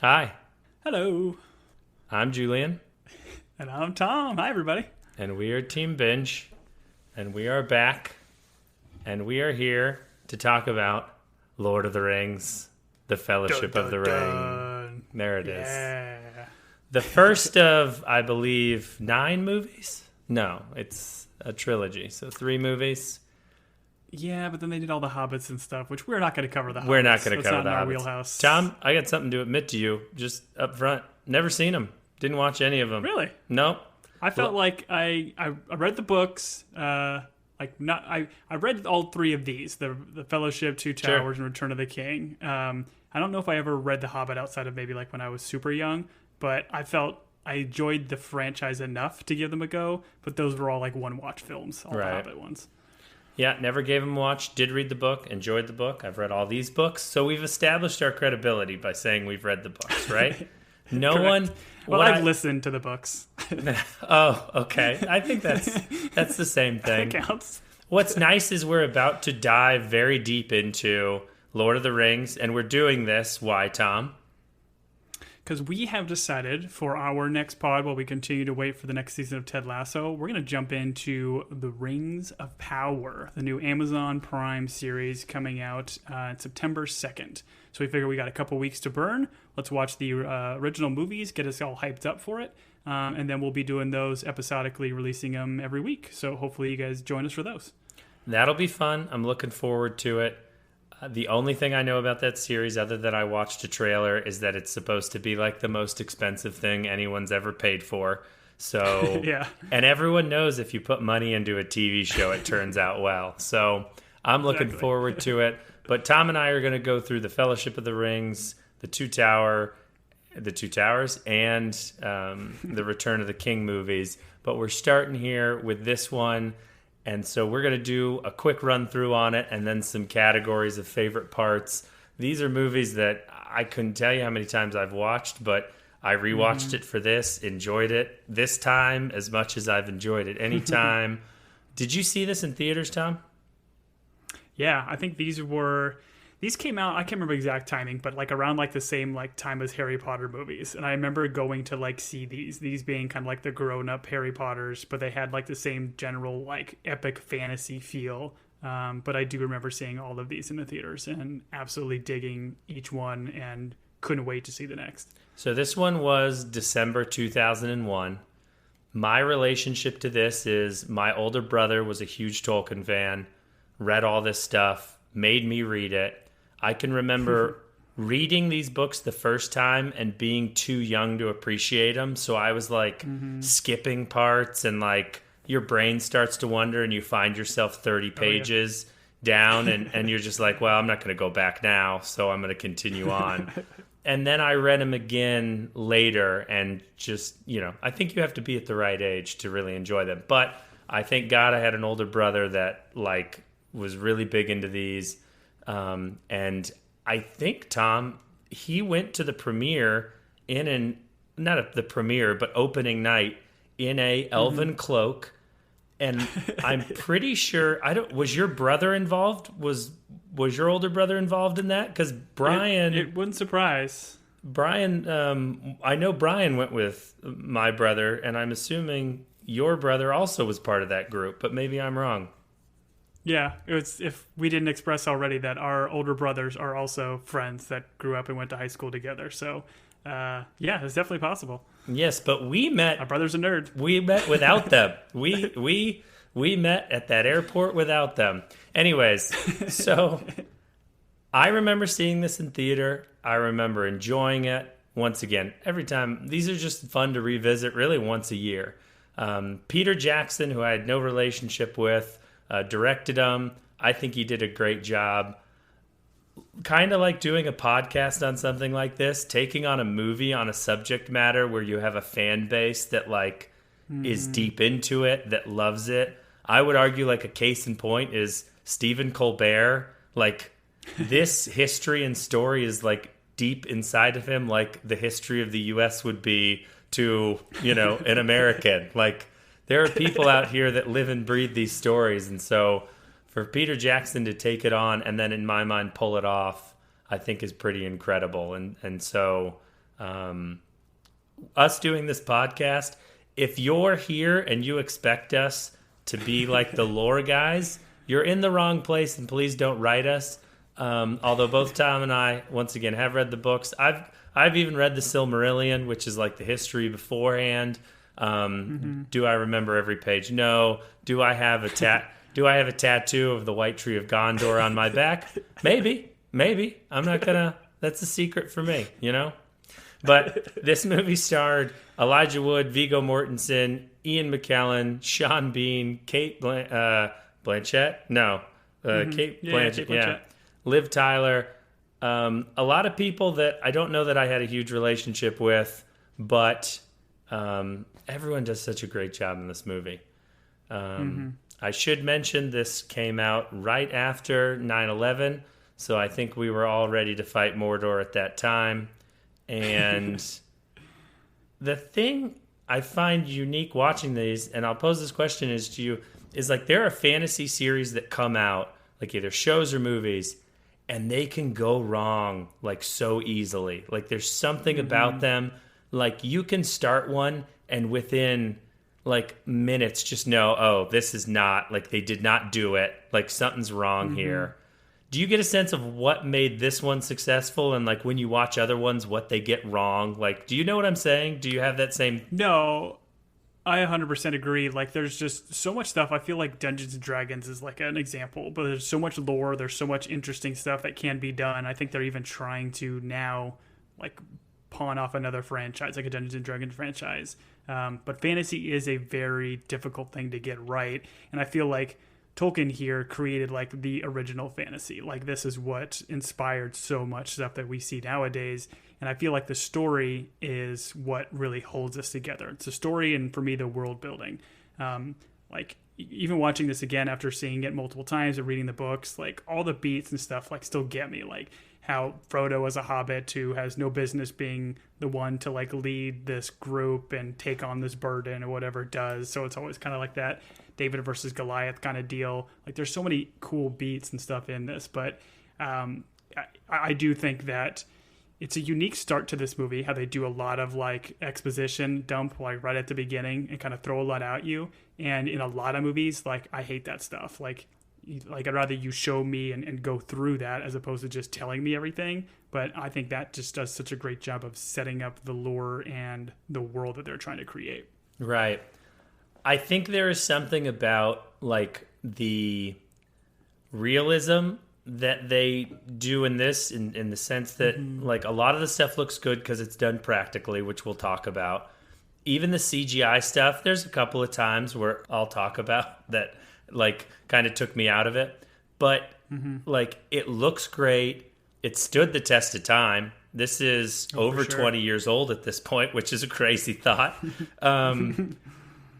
Hi, Hello. I'm Julian, And I'm Tom. Hi, everybody. and we are Team Binge, and we are back, and we are here to talk about Lord of the Rings, the Fellowship Dun, of the dun, Ring. dun. There it is. Yeah. The first of, I believe, 9 movies? No, it's a trilogy, so 3 movies. Yeah, but then they did all the Hobbits and stuff, which we're not going to cover the Hobbits. We're not going to That's cover not the in our Hobbits. wheelhouse. Tom, I got something to admit to you, just up front. Never seen them. Didn't watch any of them. Really? Nope. I felt like I read the books. I read all 3 of these: the Fellowship, Two Towers, and Return of the King. I don't know if I ever read the Hobbit outside of maybe like when I was super young, but I felt I enjoyed the franchise enough to give them a go. But those were all like one watch films, all the Hobbit ones. Yeah, never gave him a watch. Did read the book. Enjoyed the book. I've read all these books. So we've established our credibility by saying we've read the books, right? No one... Well, I've listened to the books. Oh, okay. I think that's the same thing. That counts. What's nice is we're about to dive very deep into Lord of the Rings, and we're doing this. Why, Tom? Because we have decided for our next pod, while we continue to wait for the next season of Ted Lasso, we're going to jump into The Rings of Power, the new Amazon Prime series coming out September 2nd. So we figure we got a couple weeks to burn. Let's watch the original movies, get us all hyped up for it. And then we'll be doing those episodically, releasing them every week. So hopefully you guys join us for those. That'll be fun. I'm looking forward to it. The only thing I know about that series, other than I watched a trailer, is that it's supposed to be like the most expensive thing anyone's ever paid for. So, yeah. And everyone knows if you put money into a TV show, it turns out well. So I'm looking forward to it. But Tom and I are going to go through the Fellowship of the Rings, the Two Towers, and the Return of the King movies. But we're starting here with this one. And so we're going to do a quick run through on it and then some categories of favorite parts. These are movies that I couldn't tell you how many times I've watched, but I rewatched it for this, enjoyed it this time as much as I've enjoyed it any time. Did you see this in theaters, Tom? Yeah, I think these came out, I can't remember exact timing, but like around like the same like time as Harry Potter movies. And I remember going to like see these being kind of like the grown-up Harry Potters, but they had like the same general like epic fantasy feel. But I do remember seeing all of these in the theaters and absolutely digging each one and couldn't wait to see the next. So this one was December 2001. My relationship to this is my older brother was a huge Tolkien fan, read all this stuff, made me read it. I can remember reading these books the first time and being too young to appreciate them. So I was like skipping parts, and like your brain starts to wander and you find yourself 30 pages down and you're just like, well, I'm not going to go back now. So I'm going to continue on. And then I read them again later and just, I think you have to be at the right age to really enjoy them. But I thank God I had an older brother that like was really big into these. And I think, Tom, he went to the premiere but opening night in a elven cloak. And I'm pretty sure, was your brother involved? Was your older brother involved in that? Because Brian... It wouldn't surprise. Brian, I know Brian went with my brother, and I'm assuming your brother also was part of that group, but maybe I'm wrong. Yeah, it was, if we didn't express already that our older brothers are also friends that grew up and went to high school together. So, yeah, it's definitely possible. Yes, but we met... Our brother's a nerd. We met without them. We met at that airport without them. Anyways, so I remember seeing this in theater. I remember enjoying it. Once again, every time. These are just fun to revisit really once a year. Peter Jackson, who I had no relationship with, directed them. I think he did a great job. Kind of like doing a podcast on something like this, taking on a movie on a subject matter where you have a fan base that like is deep into it, that loves it. I would argue like a case in point is Stephen Colbert. Like this history and story is like deep inside of him, like the history of the U.S. would be to, an American. Like there are people out here that live and breathe these stories. And so for Peter Jackson to take it on and then in my mind pull it off, I think is pretty incredible. And so us doing this podcast, if you're here and you expect us to be like the lore guys, you're in the wrong place, and please don't write us. Although both Tom and I, once again, have read the books. I've even read the Silmarillion, which is like the history beforehand. Do I remember every page? No. Do I have a tattoo of the White Tree of Gondor on my back? Maybe. I'm not gonna. That's a secret for me, you know. But this movie starred Elijah Wood, Viggo Mortensen, Ian McKellen, Sean Bean, Kate Blanchett. No, Kate Blanchett. Yeah, Liv Tyler. A lot of people that I don't know that I had a huge relationship with, but everyone does such a great job in this movie. I should mention this came out right after 9/11, so I think we were all ready to fight Mordor at that time. And the thing I find unique watching these, and I'll pose this question is to you, is like there are fantasy series that come out, like either shows or movies, and they can go wrong like so easily. Like there's something about them, like you can start one and within like minutes just know, oh, this is not, like they did not do it, like something's wrong here. Do you get a sense of what made this one successful, and like when you watch other ones, what they get wrong? Like, do you know what I'm saying? Do you have that same? No, I 100% agree. Like, there's just so much stuff. I feel like Dungeons and Dragons is like an example, but there's so much lore. There's so much interesting stuff that can be done. I think they're even trying to now, like, pawn off another franchise, like a Dungeons and Dragons franchise. But fantasy is a very difficult thing to get right, and I feel like Tolkien here created like the original fantasy. Like this is what inspired so much stuff that we see nowadays. And I feel like the story is what really holds us together. It's the story, and for me, the world building. Like even watching this again after seeing it multiple times and reading the books, like all the beats and stuff like still get me. Like how Frodo as a hobbit who has no business being the one to like lead this group and take on this burden or whatever it does. So it's always kind of like that David versus Goliath kind of deal. Like there's so many cool beats and stuff in this, but I do think that it's a unique start to this movie, how they do a lot of like exposition dump like right at the beginning and kind of throw a lot at you. And in a lot of movies, like I hate that stuff. Like I'd rather you show me and go through that as opposed to just telling me everything. But I think that just does such a great job of setting up the lore and the world that they're trying to create. Right. I think there is something about like the realism that they do in this in the sense that like a lot of the stuff looks good because it's done practically, which we'll talk about. Even the CGI stuff, there's a couple of times where I'll talk about that like kind of took me out of it. But like it looks great. It stood the test of time. This is over 20 years old at this point, which is a crazy thought.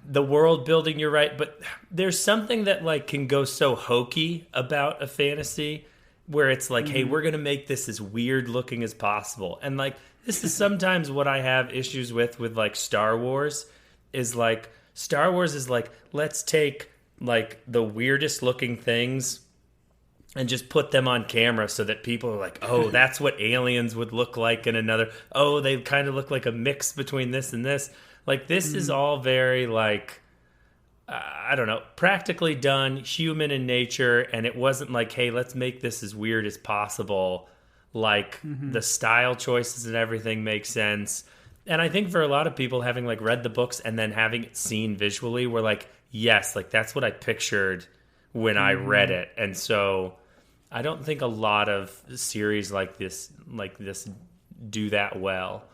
The world building, you're right, but there's something that like can go so hokey about a fantasy where it's like, hey, we're going to make this as weird looking as possible. And like, this is sometimes what I have issues with like Star Wars is like, Star Wars is like, let's take like the weirdest looking things and just put them on camera so that people are like, oh, that's what aliens would look like in another. Oh, they kind of look like a mix between this and this. Like, this is all very, like, I don't know, practically done, human in nature, and it wasn't like, hey, let's make this as weird as possible. Like, the style choices and everything make sense. And I think for a lot of people, having, like, read the books and then having it seen visually, we're like, yes, like, that's what I pictured when I read it. And so I don't think a lot of series like this do that well.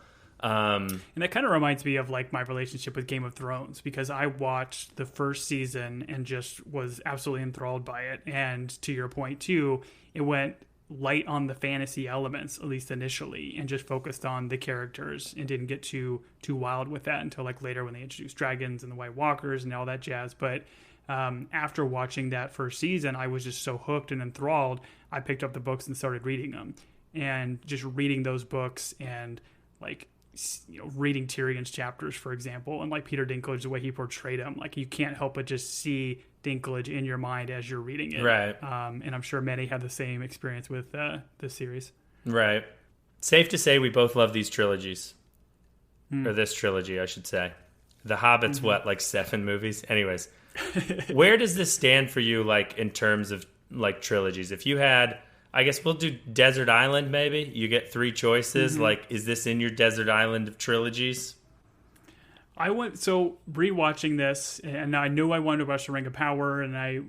And that kind of reminds me of like my relationship with Game of Thrones, because I watched the first season and just was absolutely enthralled by it. And to your point too, it went light on the fantasy elements, at least initially, and just focused on the characters and didn't get too wild with that until like later when they introduced dragons and the White Walkers and all that jazz. But after watching that first season, I was just so hooked and enthralled. I picked up the books and started reading them, and just reading those books and like, you know, reading Tyrion's chapters, for example, and like Peter Dinklage, the way he portrayed him, like you can't help but just see Dinklage in your mind as you're reading it. Right. And I'm sure many had the same experience with this series. Right. Safe to say we both love these trilogies. or this trilogy, I should say. The Hobbit's what, like 7 movies? Anyways, where does this stand for you, like in terms of like trilogies? If you had, I guess we'll do Desert Island maybe. You get 3 choices. Like, is this in your Desert Island of trilogies? So rewatching this, and I knew I wanted to watch The Ring of Power, and I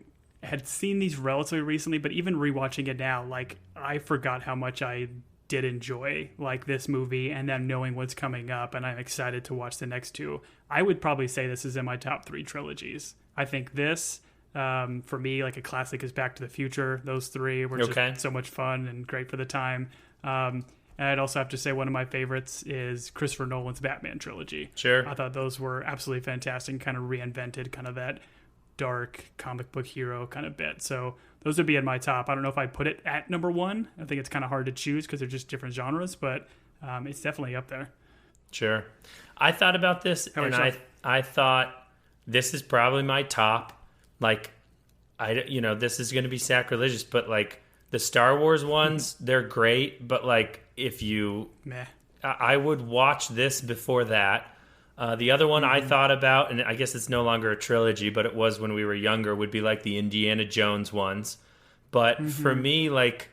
had seen these relatively recently, but even rewatching it now, like, I forgot how much I did enjoy like this movie, and then knowing what's coming up, and I'm excited to watch the next 2. I would probably say this is in my top 3 trilogies. I think this, for me, like a classic is Back to the Future. Those 3 were just so much fun and great for the time. And I'd also have to say one of my favorites is Christopher Nolan's Batman trilogy. Sure. I thought those were absolutely fantastic and kind of reinvented kind of that dark comic book hero kind of bit. So those would be in my top. I don't know if I'd put it at number 1. I think it's kind of hard to choose because they're just different genres, but it's definitely up there. Sure. I thought about this, and I thought this is probably my top. Like, this is going to be sacrilegious, but like the Star Wars ones, they're great, but like if you... Meh. I would watch this before that. The other one I thought about, and I guess it's no longer a trilogy, but it was when we were younger, would be like the Indiana Jones ones. But for me, like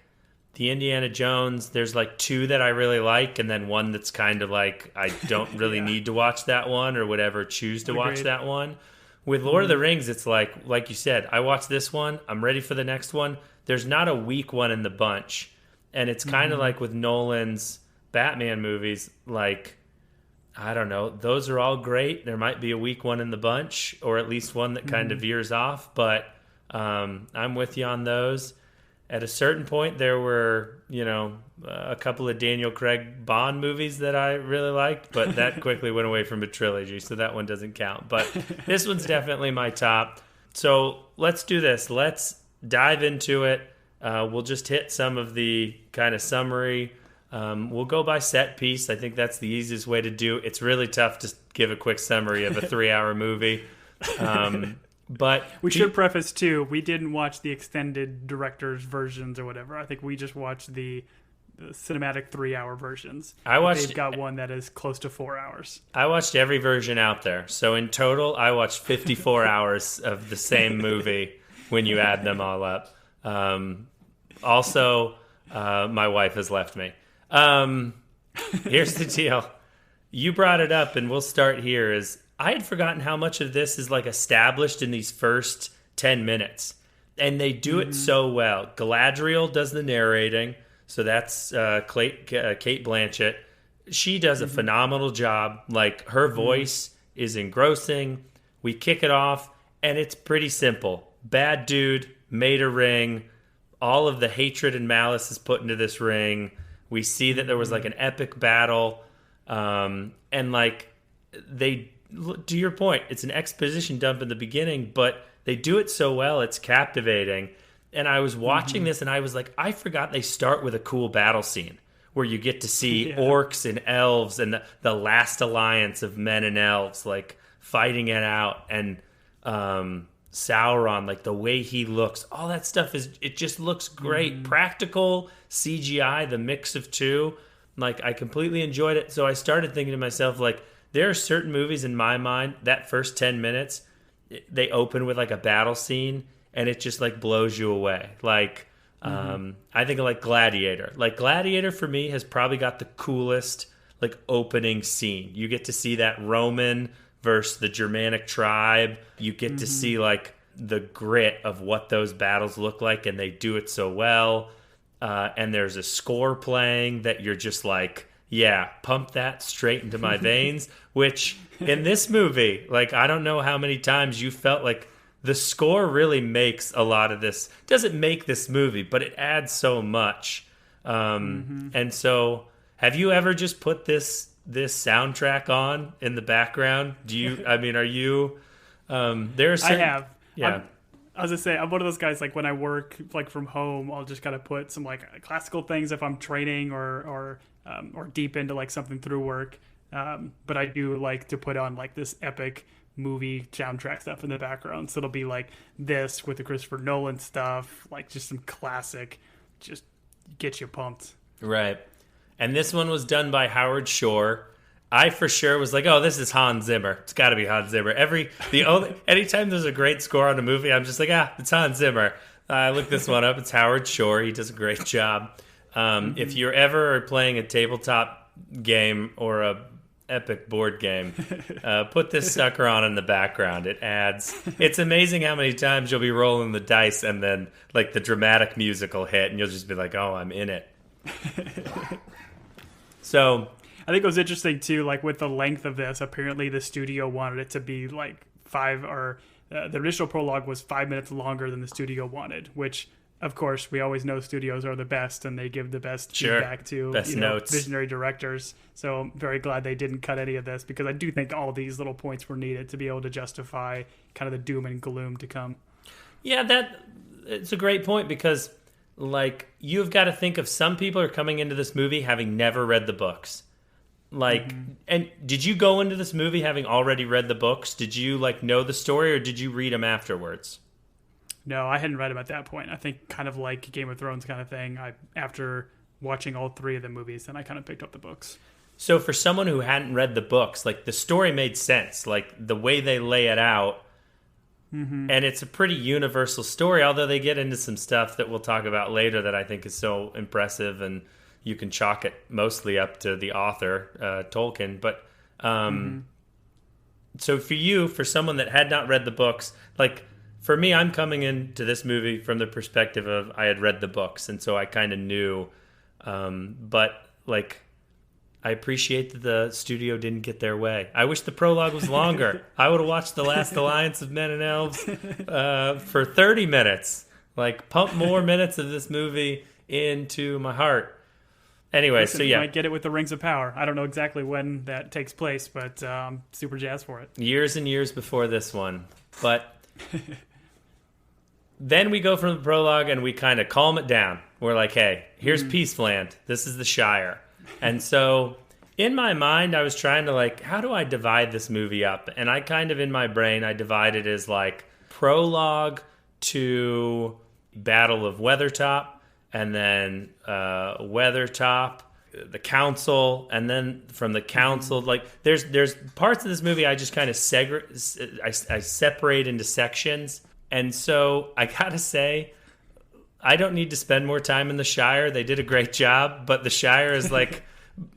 the Indiana Jones, there's like 2 that I really like, and then one that's kind of like I don't really need to watch that one or whatever, choose to watch that one. With Lord of the Rings, it's like you said, I watch this one, I'm ready for the next one. There's not a weak one in the bunch. And it's kind of like with Nolan's Batman movies, like, I don't know. Those are all great. There might be a weak one in the bunch, or at least one that kind of veers off. But I'm with you on those. At a certain point, there were, a couple of Daniel Craig Bond movies that I really liked, but that quickly went away from a trilogy, so that one doesn't count. But this one's definitely my top. So let's do this. Let's dive into it. We'll just hit some of the kind of summary. We'll go by set piece. I think that's the easiest way to do. It's really tough to give a quick summary of a 3-hour movie. But we should preface too, we didn't watch the extended director's versions or whatever. I think we just watched the cinematic 3-hour versions. They've got one that is close to 4 hours. I watched every version out there. So in total, I watched 54 hours of the same movie when you add them all up. Also, my wife has left me. Here's the deal. You brought it up, and we'll start here. Is I had forgotten how much of this is like established in these first 10 minutes. And they do it so well. Galadriel does the narrating. So that's Kate Blanchett. She does a phenomenal job. Like, her voice is engrossing. We kick it off, and it's pretty simple. Bad dude made a ring. All of the hatred and malice is put into this ring. We see that there was like an epic battle. And like, to your point, it's an exposition dump in the beginning, but they do it so well, it's captivating. And I was watching this, and I was like, I forgot they start with a cool battle scene where you get to see orcs and elves and the last alliance of men and elves, like, fighting it out. And Sauron, like, the way he looks, all that stuff it just looks great. Practical, CGI, the mix of two. Like, I completely enjoyed it. So I started thinking to myself, like, there are certain movies in my mind, that first 10 minutes, they open with like a battle scene, and it just like blows you away. Like, I think of like Gladiator. Like, Gladiator for me has probably got the coolest like opening scene. You get to see that Roman versus the Germanic tribe. You get to see like the grit of what those battles look like, and they do it so well. And there's a score playing that you're just like, yeah, pump that straight into my veins, which in this movie, like, I don't know how many times you felt like the score really makes a lot of this. It doesn't make this movie, but it adds so much. And so have you ever just put this soundtrack on in the background? Are you, there's certain... I have. Yeah. I was gonna say, I'm one of those guys, like, when I work like from home, I'll just kind of put some like classical things if I'm training or deep into like something through work. But I do like to put on like this epic movie soundtrack stuff in the background. So it'll be like this with the Christopher Nolan stuff, like just some classic, just get you pumped. Right. And this one was done by Howard Shore. I for sure was like, oh, this is Hans Zimmer. It's got to be Hans Zimmer. Anytime there's a great score on a movie, I'm just like, it's Hans Zimmer. I looked this one up. It's Howard Shore. He does a great job. If you're ever playing a tabletop game or a epic board game, put this sucker on in the background. It adds. It's amazing how many times you'll be rolling the dice and then like the dramatic music will hit, and you'll just be like, oh, I'm in it. So I think it was interesting too, like with the length of this, apparently the studio wanted it to be like the original prologue was 5 minutes longer than the studio wanted, which of course we always know studios are the best and they give the best feedback to visionary directors. So I'm very glad they didn't cut any of this, because I do think all these little points were needed to be able to justify kind of the doom and gloom to come. Yeah, it's a great point, because like you've got to think of some people are coming into this movie having never read the books. Like, and did you go into this movie having already read the books? Did you like know the story, or did you read them afterwards? No, I hadn't read them at that point. I think kind of like Game of Thrones kind of thing. After watching all three of the movies, then I kind of picked up the books. So for someone who hadn't read the books, like the story made sense, like the way they lay it out. And it's a pretty universal story, although they get into some stuff that we'll talk about later that I think is so impressive, and you can chalk it mostly up to the author, Tolkien. But so for someone that had not read the books, like for me, I'm coming into this movie from the perspective of I had read the books, and so I kind of knew. But like, I appreciate that the studio didn't get their way. I wish the prologue was longer. I would have watched The Last Alliance of Men and Elves for 30 minutes. Like, pump more minutes of this movie into my heart. Anyway, Listen, so yeah. You might get it with the Rings of Power. I don't know exactly when that takes place, but I'm super jazzed for it. Years and years before this one. But then we go from the prologue and we kind of calm it down. We're like, hey, here's Peaceland. This is the Shire. And so in my mind, I was trying to like, how do I divide this movie up? And I kind of, in my brain, I divided as like prologue to Battle of Weathertop, and then Weathertop, the council, and then from the council, like there's parts of this movie I just kind of I separate into sections. And so I gotta say, I don't need to spend more time in the Shire. They did a great job, but the Shire is like,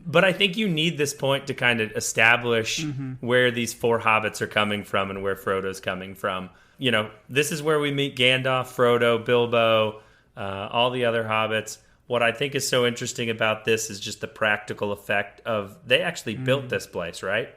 but I think you need this point to kind of establish where these four hobbits are coming from and where Frodo's coming from. You know, this is where we meet Gandalf, Frodo, Bilbo, all the other hobbits. What I think is so interesting about this is just the practical effect of they actually built this place, right?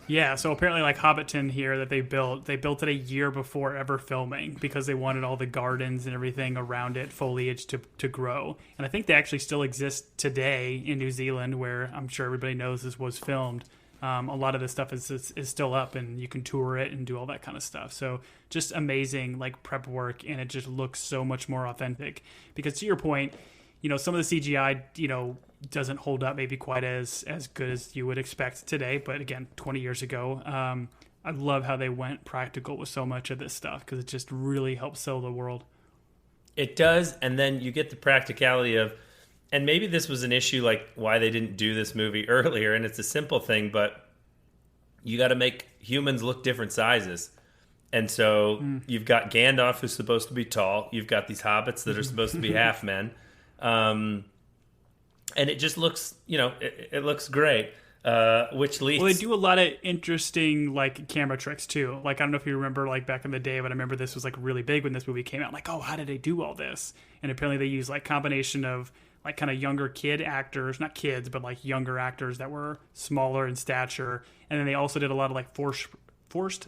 Yeah, so apparently like Hobbiton here that they built it a year before ever filming, because they wanted all the gardens and everything around it, foliage to grow. And I think they actually still exist today in New Zealand, where I'm sure everybody knows this was filmed. A lot of this stuff is still up, and you can tour it and do all that kind of stuff. So just amazing like prep work, and it just looks so much more authentic. Because to your point, you know, some of the CGI, you know, doesn't hold up maybe quite as good as you would expect today. But again, 20 years ago, I love how they went practical with so much of this stuff, because it just really helps sell the world. It does, and then you get the practicality of, and maybe this was an issue like why they didn't do this movie earlier, and it's a simple thing, but you got to make humans look different sizes. And so you've got Gandalf, who's supposed to be tall. You've got these hobbits that are supposed to be half men. And it just looks, you know, it looks great, which leads... Well, they do a lot of interesting, like, camera tricks, too. Like, I don't know if you remember, like, back in the day, but I remember this was, like, really big when this movie came out. Like, oh, how did they do all this? And apparently they used, like, combination of, like, kind of younger kid actors, not kids, but, like, younger actors that were smaller in stature. And then they also did a lot of, like, forced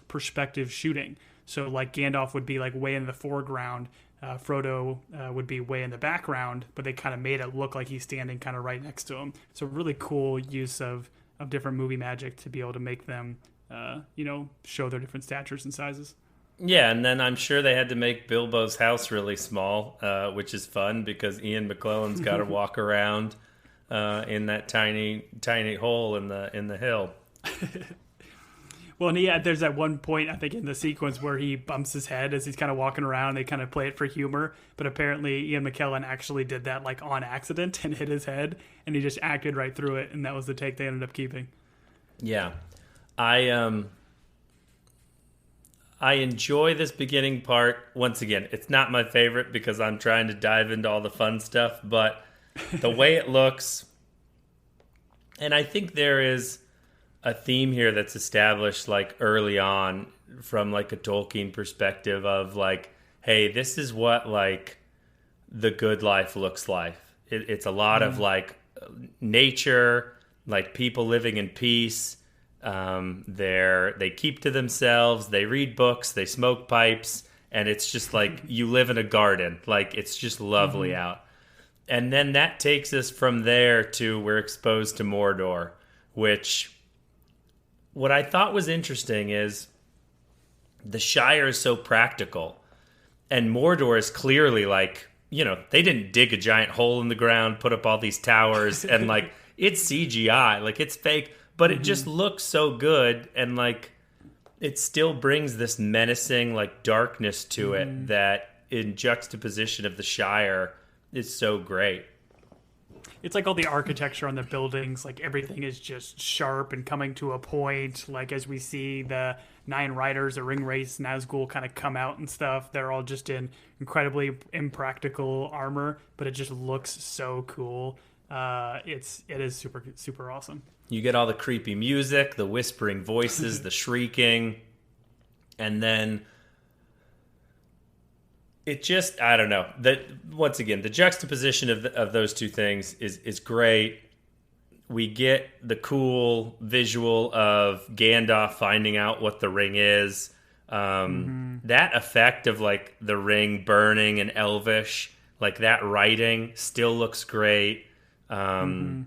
perspective shooting. So, like, Gandalf would be, like, way in the foreground. Frodo would be way in the background, but they kind of made it look like he's standing kind of right next to him. So really cool use of different movie magic to be able to make them, you know, show their different statures and sizes. Yeah, and then I'm sure they had to make Bilbo's house really small, which is fun because Ian McKellen's got to walk around in that tiny hole in the hill. Well, and yeah, there's that one point, I think, in the sequence where he bumps his head as he's kind of walking around. They kind of play it for humor, but apparently Ian McKellen actually did that, like, on accident and hit his head, and he just acted right through it, and that was the take they ended up keeping. Yeah. I I enjoy this beginning part. Once again, it's not my favorite because I'm trying to dive into all the fun stuff, but the way it looks, and I think there is a theme here that's established like early on from like a Tolkien perspective of like, hey, this is what like the good life looks like. It's a lot of like nature, like people living in peace. They keep to themselves. They read books. They smoke pipes, and it's just like you live in a garden. Like it's just lovely out. And then that takes us from there to we're exposed to Mordor, which what I thought was interesting is the Shire is so practical, and Mordor is clearly like, they didn't dig a giant hole in the ground, put up all these towers, and like it's CGI, like it's fake, but it just looks so good, and like it still brings this menacing like darkness to it that in juxtaposition of the Shire is so great. It's like all the architecture on the buildings, like everything is just sharp and coming to a point. Like as we see the Nine Riders, the Ringwraiths, Nazgul kind of come out and stuff, they're all just in incredibly impractical armor, but it just looks so cool. It is super, super awesome. You get all the creepy music, the whispering voices, the shrieking, and then it just, I don't know. That once again, the juxtaposition of those two things is great. We get the cool visual of Gandalf finding out what the ring is. That effect of like the ring burning in Elvish, like that writing still looks great. Well,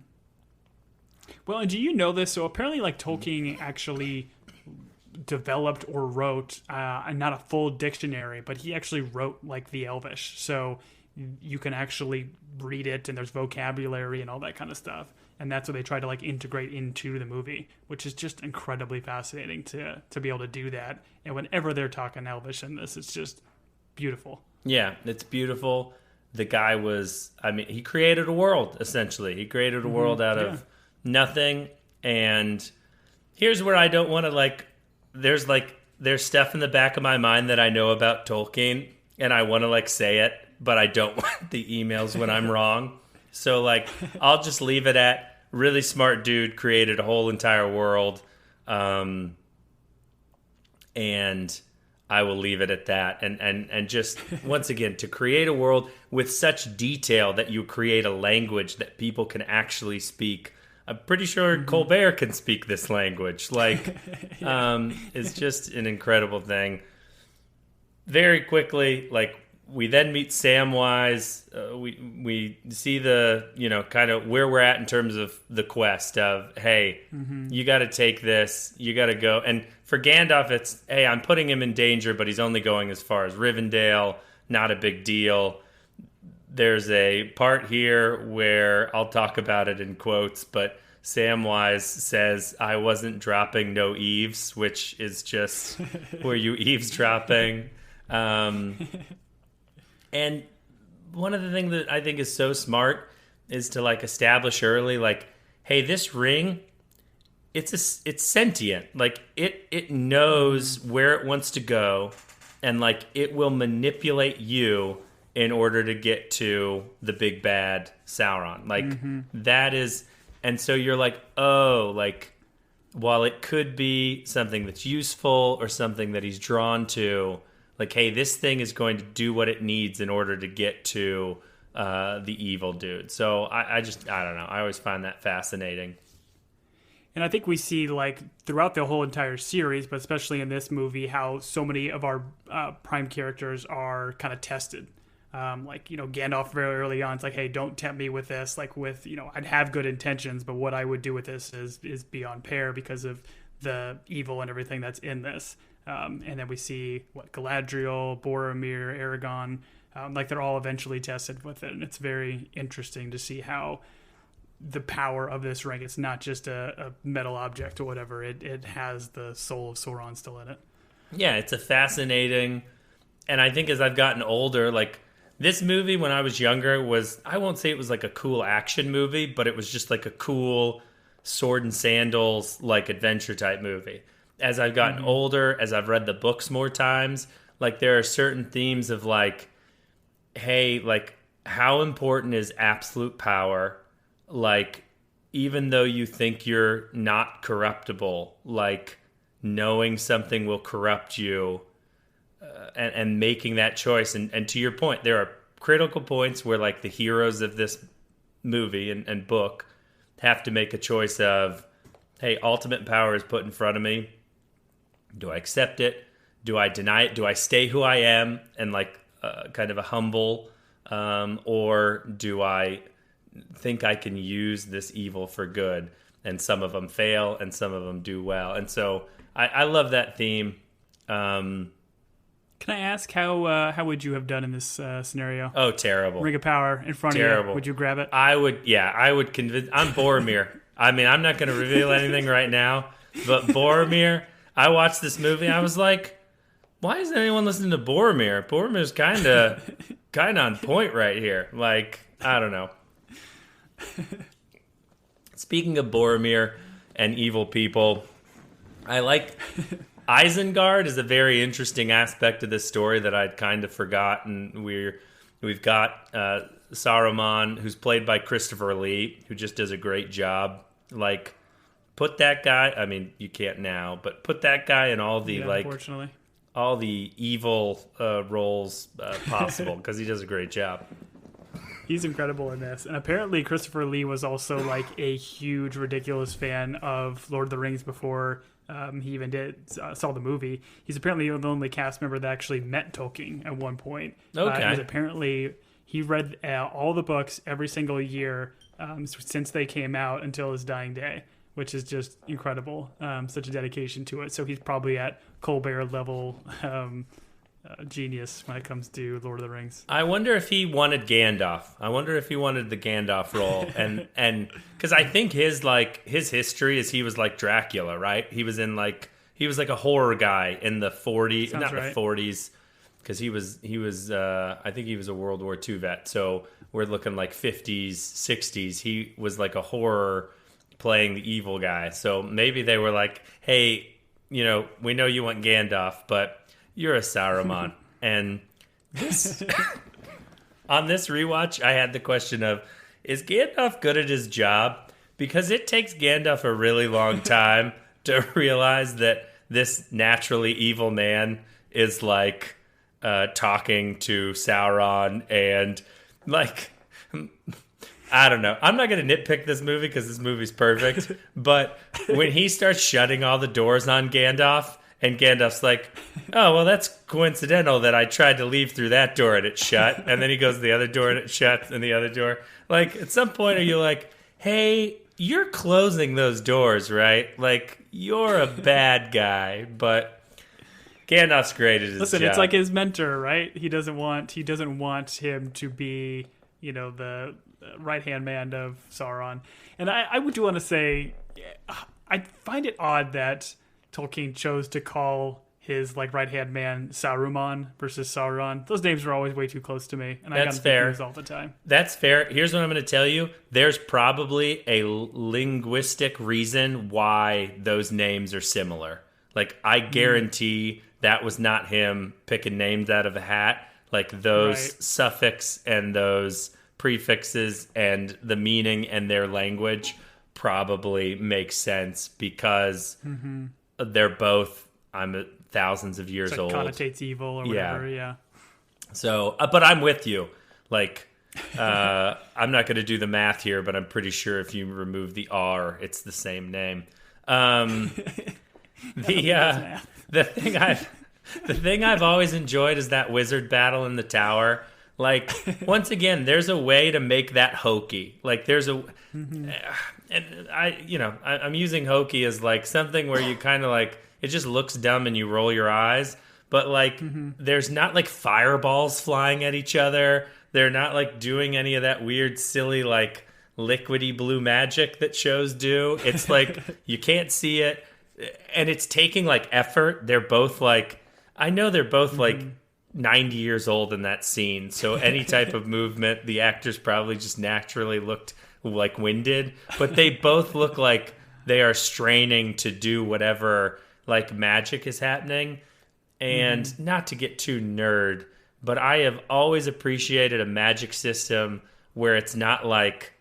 and do you know this? So apparently, like Tolkien actually developed or wrote not a full dictionary, but he actually wrote like the Elvish, so you can actually read it, and there's vocabulary and all that kind of stuff, and that's what they try to like integrate into the movie, which is just incredibly fascinating to be able to do that. And whenever they're talking Elvish in this, it's just beautiful. Yeah, it's beautiful. The guy he created a world, essentially. He created a world out of nothing, and here's where I don't want to there's stuff in the back of my mind that I know about Tolkien, and I want to say it, but I don't want the emails when I'm wrong. So I'll just leave it at really smart dude created a whole entire world, and I will leave it at that. And just once again, to create a world with such detail that you create a language that people can actually speak. I'm pretty sure Colbert can speak this language. It's just an incredible thing. Very quickly, we then meet Samwise. We see the, kind of where we're at in terms of the quest of, hey, you got to take this. You got to go. And for Gandalf, it's, hey, I'm putting him in danger, but he's only going as far as Rivendell. Not a big deal. There's a part here where I'll talk about it in quotes, but Samwise says, I wasn't dropping no eaves, which is just, were you eavesdropping? And one of the things that I think is so smart is to establish early, hey, this ring, it's sentient. It knows where it wants to go, and it will manipulate you in order to get to the big bad Sauron. That is, and so you're while it could be something that's useful or something that he's drawn to, hey, this thing is going to do what it needs in order to get to the evil dude. So I don't know. I always find that fascinating. And I think we see throughout the whole entire series, but especially in this movie, how so many of our prime characters are kind of tested. Gandalf very early on, it's hey, don't tempt me with this. I'd have good intentions, but what I would do with this is beyond pair because of the evil and everything that's in this. And then we see Galadriel, Boromir, Aragorn, they're all eventually tested with it. And it's very interesting to see how the power of this ring, it's not just a metal object or whatever. It has the soul of Sauron still in it. Yeah, it's a fascinating, and I think as I've gotten older, this movie when I was younger I won't say it was a cool action movie, but it was just a cool sword and sandals, like adventure type movie. As I've gotten older, as I've read the books more times, like there are certain themes of like, hey, like how important is absolute power? Like, even though you think you're not corruptible, like knowing something will corrupt you, and making that choice. And to your point, there are critical points where like the heroes of this movie and book have to make a choice of, hey, ultimate power is put in front of me. Do I accept it? Do I deny it? Do I stay who I am and like kind of a humble, or do I think I can use this evil for good? And some of them fail and some of them do well. And so I love that theme. Can I ask how would you have done in this scenario? Oh, terrible. Ring of power in front of you. Would you grab it? I would convince. I'm Boromir. I mean, I'm not going to reveal anything right now, but Boromir, I watched this movie. I was like, why isn't anyone listening to Boromir? Boromir's kind of on point right here. Like, I don't know. Speaking of Boromir and evil people, I like Isengard is a very interesting aspect of this story that I'd kind of forgotten. We've got Saruman, who's played by Christopher Lee, who just does a great job. Like, put that guy. I mean, you can't now, but put that guy in all the unfortunately, all the evil roles possible, because he does a great job. He's incredible in this. And apparently Christopher Lee was also like a huge, ridiculous fan of Lord of the Rings before he even saw the movie. He's apparently the only cast member that actually met Tolkien at one point. Okay. Apparently he read all the books every single year since they came out until his dying day, which is just incredible. Such a dedication to it. So he's probably at Colbert level genius when it comes to Lord of the Rings. I wonder if he wanted Gandalf. I wonder if he wanted the Gandalf role, and because I think his history is he was like Dracula, right? He was like a horror guy in the 40s, Sounds not right. the 40s, because he was I think he was a World War II vet. So we're looking like 50s, 60s. He was like a horror playing the evil guy. So maybe they were like, hey, we know you want Gandalf, but you're a Saruman. And this on this rewatch, I had the question of, is Gandalf good at his job? Because it takes Gandalf a really long time to realize that this naturally evil man is like talking to Sauron, and like, I don't know. I'm not going to nitpick this movie because this movie's perfect. But when he starts shutting all the doors on Gandalf, and Gandalf's like, oh, well, that's coincidental that I tried to leave through that door and it shut. And then he goes to the other door and it shuts, and the other door. Like, at some point, are you like, hey, you're closing those doors, right? Like, you're a bad guy, but Gandalf's great at his Listen, job. it's like his mentor, right? He doesn't want him to be, the right-hand man of Sauron. And I would want to say, I find it odd that Tolkien chose to call his right-hand man Saruman versus Sauron. Those names were always way too close to me, and I got confused all the time. That's fair. Here's what I'm going to tell you. There's probably a linguistic reason why those names are similar. Like, I guarantee that was not him picking names out of a hat. Like, those suffix and those prefixes and the meaning and their language probably make sense because they're both thousands of years old. Connotates evil or whatever, yeah. So, but I'm with you. Like, I'm not going to do the math here, but I'm pretty sure if you remove the R, it's the same name. The thing I've always enjoyed is that wizard battle in the tower. Like, once again, there's a way to make that hokey. Like, there's a, and I'm using hokey as like something where you kind of like, it just looks dumb and you roll your eyes. But like, there's not like fireballs flying at each other. They're not like doing any of that weird, silly, like liquidy blue magic that shows do. It's like, you can't see it. And it's taking like effort. They're both like, I know they're both like 90 years old in that scene. So any type of movement, the actors probably just naturally looked like winded. But they both look like they are straining to do whatever like magic is happening. And not to get too nerd, but I have always appreciated a magic system where it's not like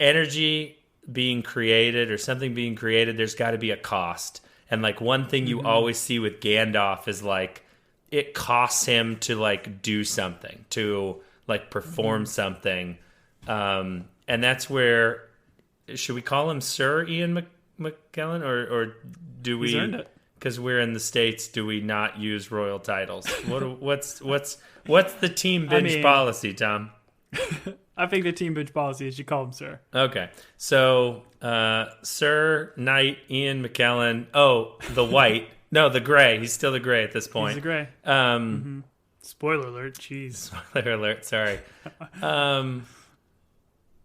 energy being created or something being created. There's got to be a cost. And like one thing you always see with Gandalf is like it costs him to like do something, to like perform something. And that's where, should we call him Sir Ian McKellen or do we? He's earned it. Because we're in the States, do we not use royal titles? What's the team binge policy, Tom? I think the team binge policy is you call him Sir. Okay, so Sir Knight Ian McKellen. Oh, the white. No, the gray. He's still the gray at this point. He's the gray. Spoiler alert. Jeez. Spoiler alert. Sorry.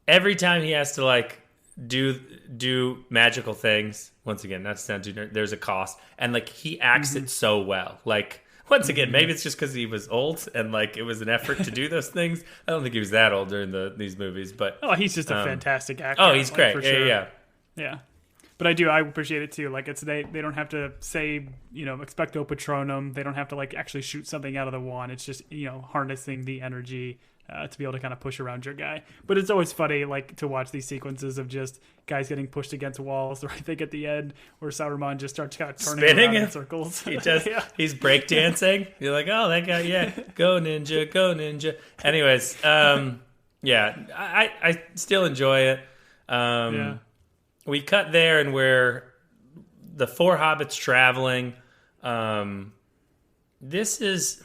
Every time he has to like do magical things, once again, not to sound too nerd, there's a cost, and like he acts it so well. Like once again, maybe it's just because he was old and like it was an effort to do those things. I don't think he was that old during these movies, but he's just a fantastic actor. Oh, he's great. For Yeah, sure. Yeah. But I appreciate it too. Like they don't have to say, expecto patronum. They don't have to like actually shoot something out of the wand. It's just, harnessing the energy to be able to kind of push around your guy. But it's always funny like to watch these sequences of just guys getting pushed against walls. Right, they get the end where Saruman just starts kind of turning spinning around in circles. He just he's breakdancing. You're like, oh, that guy, yeah, go ninja, go ninja. Anyways, I still enjoy it. We cut there, and where the four hobbits traveling. This is.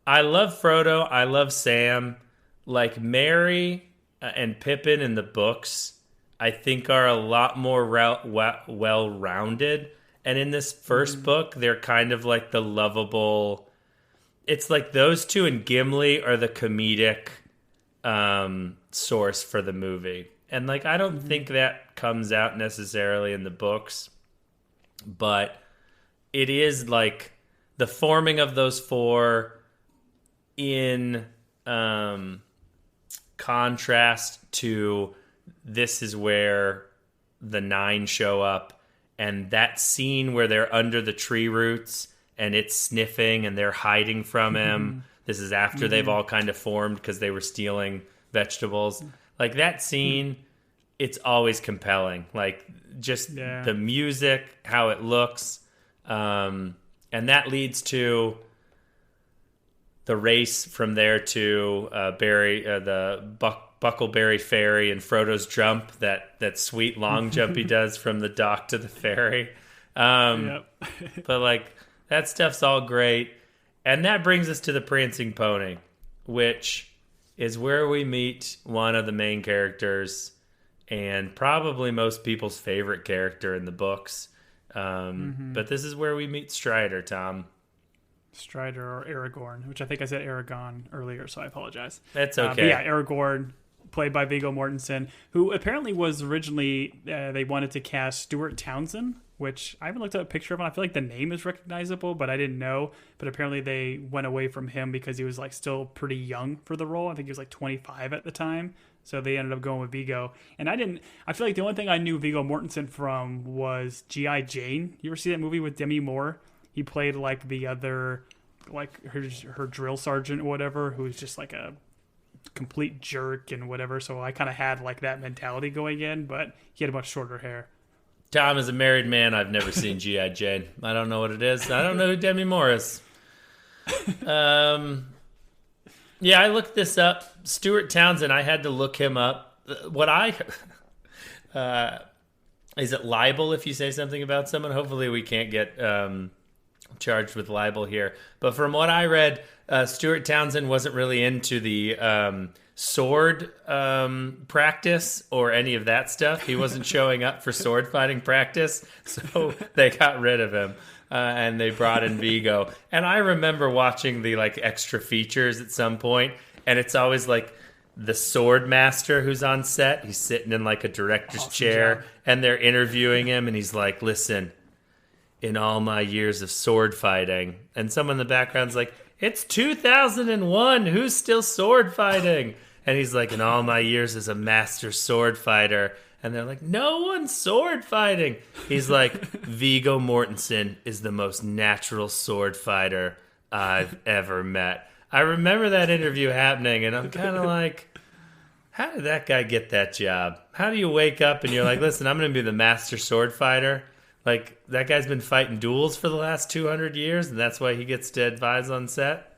I love Frodo. I love Sam. Like Merry and Pippin in the books, I think are a lot more well-rounded. And in this first book, they're kind of like the lovable. It's like those two and Gimli are the comedic source for the movie. And like I don't think that comes out necessarily in the books, but it is like the forming of those four in contrast to this is where the 9 show up, and that scene where they're under the tree roots and it's sniffing and they're hiding from him. This is after they've all kind of formed because they were stealing vegetables. Like that scene, it's always compelling. Like just the music, how it looks. And that leads to the race from there to the Buckleberry Ferry and Frodo's jump, that sweet long jump he does from the dock to the ferry. But like that stuff's all great. And that brings us to the Prancing Pony, which is where we meet one of the main characters and probably most people's favorite character in the books. But this is where we meet Strider, Tom. Strider or Aragorn, which I think I said Aragon earlier, so I apologize. That's okay. Aragorn, played by Viggo Mortensen, who apparently was originally, they wanted to cast Stuart Townsend, which I haven't looked at a picture of him. I feel like the name is recognizable, but I didn't know. But apparently they went away from him because he was like still pretty young for the role. I think he was like 25 at the time. So they ended up going with Viggo. And I feel like the only thing I knew Viggo Mortensen from was G.I. Jane. You ever see that movie with Demi Moore? He played like the other, like her drill sergeant or whatever, who was just like a complete jerk and whatever. So I kind of had like that mentality going in, but he had a much shorter hair. Tom, as a married man, I've never seen G.I. Jane. I don't know what it is. I don't know who Demi Moore is. Yeah, I looked this up. Stuart Townsend, I had to look him up. Is it libel if you say something about someone? Hopefully we can't get charged with libel here. But from what I read, Stuart Townsend wasn't really into the sword practice or any of that stuff. He wasn't showing up for sword fighting practice, so they got rid of him. And they brought in Viggo. And I remember watching the like extra features at some point, and it's always like the sword master who's on set. He's sitting in like a director's chair, and they're interviewing him, and he's like, "Listen, in all my years of sword fighting," and someone in the background's like, "It's 2001. Who's still sword fighting?" And he's like, "In all my years as a master sword fighter," And they're like, no one's sword fighting. He's like, Viggo Mortensen is the most natural sword fighter I've ever met. I remember that interview happening, and I'm kind of like, how did that guy get that job? How do you wake up and you're like, listen, I'm going to be the master sword fighter? Like, that guy's been fighting duels for the last 200 years, and that's why he gets to advise on set?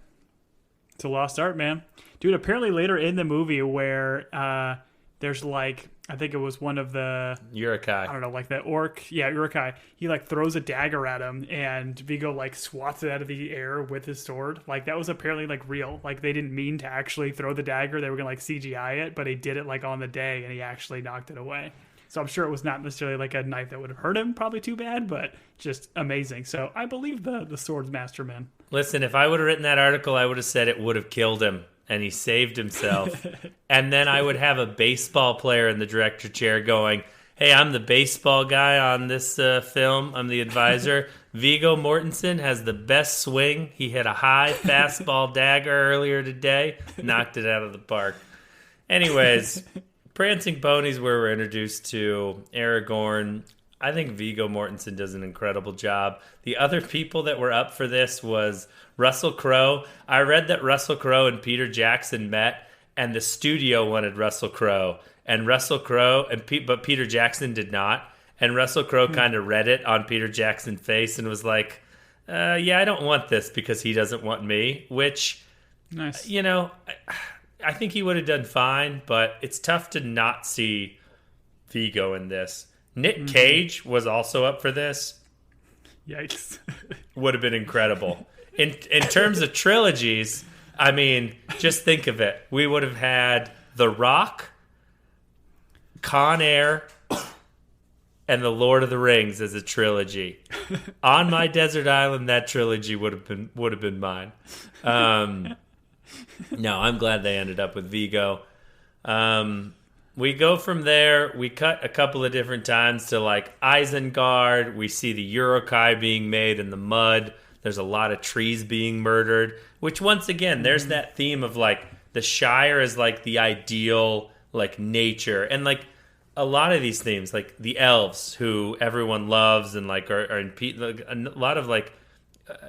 It's a lost art, man. Dude, apparently later in the movie where there's like, I think it was one of the... Urukai. I don't know, like the orc. Yeah, Urukai. He like throws a dagger at him and Viggo like swats it out of the air with his sword. Like that was apparently like real. Like they didn't mean to actually throw the dagger. They were going to like CGI it, but he did it like on the day and he actually knocked it away. So I'm sure it was not necessarily like a knife that would have hurt him probably too bad, but just amazing. So I believe the sword's master, man. Listen, if I would have written that article, I would have said it would have killed him. And he saved himself. And then I would have a baseball player in the director chair going, hey, I'm the baseball guy on this film. I'm the advisor. Viggo Mortensen has the best swing. He hit a high fastball dagger earlier today. Knocked it out of the park. Anyways, Prancing Ponies, where we're introduced to Aragorn. I think Viggo Mortensen does an incredible job. The other people that were up for this was Russell Crowe. I read that Russell Crowe and Peter Jackson met, and the studio wanted Russell Crowe. And Russell Crowe, but Peter Jackson did not. And Russell Crowe kind of read it on Peter Jackson's face and was like, yeah, I don't want this because he doesn't want me. Which, nice. You know, I think he would have done fine, but it's tough to not see Viggo in this. Nick Cage was also up for this. Yikes. Would have been incredible. In terms of trilogies, I mean, just think of it. We would have had The Rock, Con Air, and The Lord of the Rings as a trilogy. On My Desert Island, that trilogy would have been mine. No, I'm glad they ended up with Viggo. We go from there. We cut a couple of different times to like Isengard. We see the Urukai being made in the mud. There's a lot of trees being murdered, which once again, there's that theme of like the Shire is like the ideal like nature. And like a lot of these themes, like the elves who everyone loves and like are a lot of like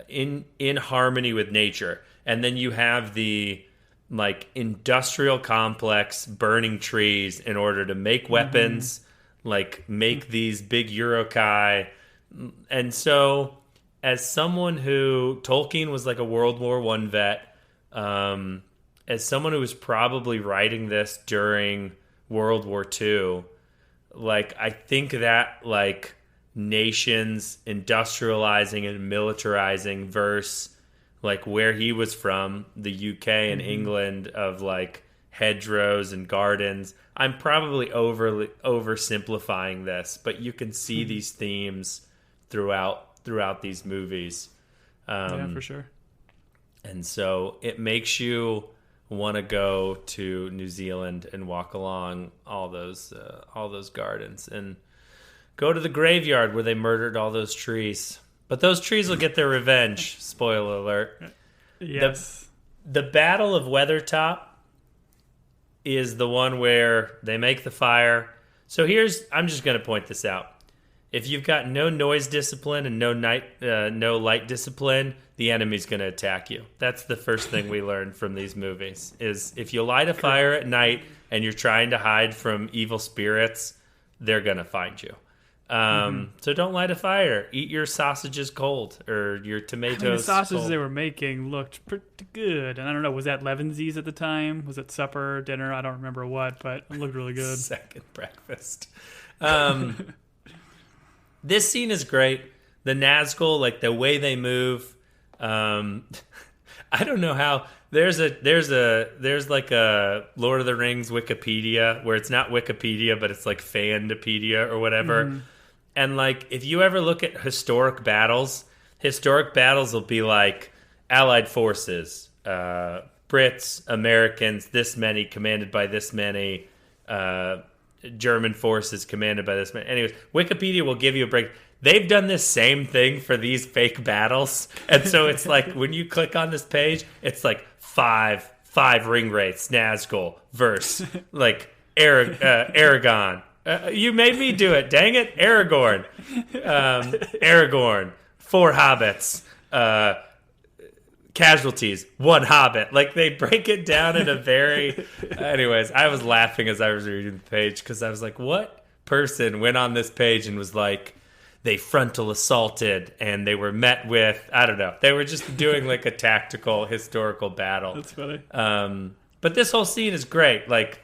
in harmony with nature. And then you have the like industrial complex burning trees in order to make weapons, like make these big Urukai. And so as someone who Tolkien was like a World War I vet, as someone who was probably writing this during World War II, like I think that like nations industrializing and militarizing versus like where he was from, the UK and England of like hedgerows and gardens. I'm probably oversimplifying this, but you can see these themes throughout these movies. Yeah, for sure. And so it makes you want to go to New Zealand and walk along all those gardens and go to the graveyard where they murdered all those trees. But those trees will get their revenge. Spoiler alert. Yes. The Battle of Weathertop is the one where they make the fire. So I'm just going to point this out. If you've got no noise discipline and no light discipline, the enemy's going to attack you. That's the first thing we learned from these movies, is if you light a fire at night and you're trying to hide from evil spirits, they're going to find you. So don't light a fire. Eat your sausages cold or your tomatoes. The sausages cold. They were making looked pretty good. And I don't know, was that Levensies at the time? Was it supper, dinner? I don't remember what, but it looked really good. Second breakfast. This scene is great. The Nazgul, like the way they move. I don't know how. There's like a Lord of the Rings Wikipedia where it's not Wikipedia, but it's like Fandopedia or whatever. And like if you ever look at historic battles will be like Allied forces, Brits, Americans, this many commanded by this many, German forces commanded by this many. Anyways, Wikipedia will give you a break. They've done this same thing for these fake battles. And so it's like when you click on this page, it's like five ring wraiths, Nazgul, verse, like Aragon, You made me do it. Dang it. Aragorn. Aragorn. 4 hobbits. Casualties. 1 hobbit. Like, they break it down in a very... Anyways, I was laughing as I was reading the page because I was like, what person went on this page and was like, they frontal assaulted and they were met with... I don't know. They were just doing like a tactical historical battle. That's funny. But this whole scene is great. Like,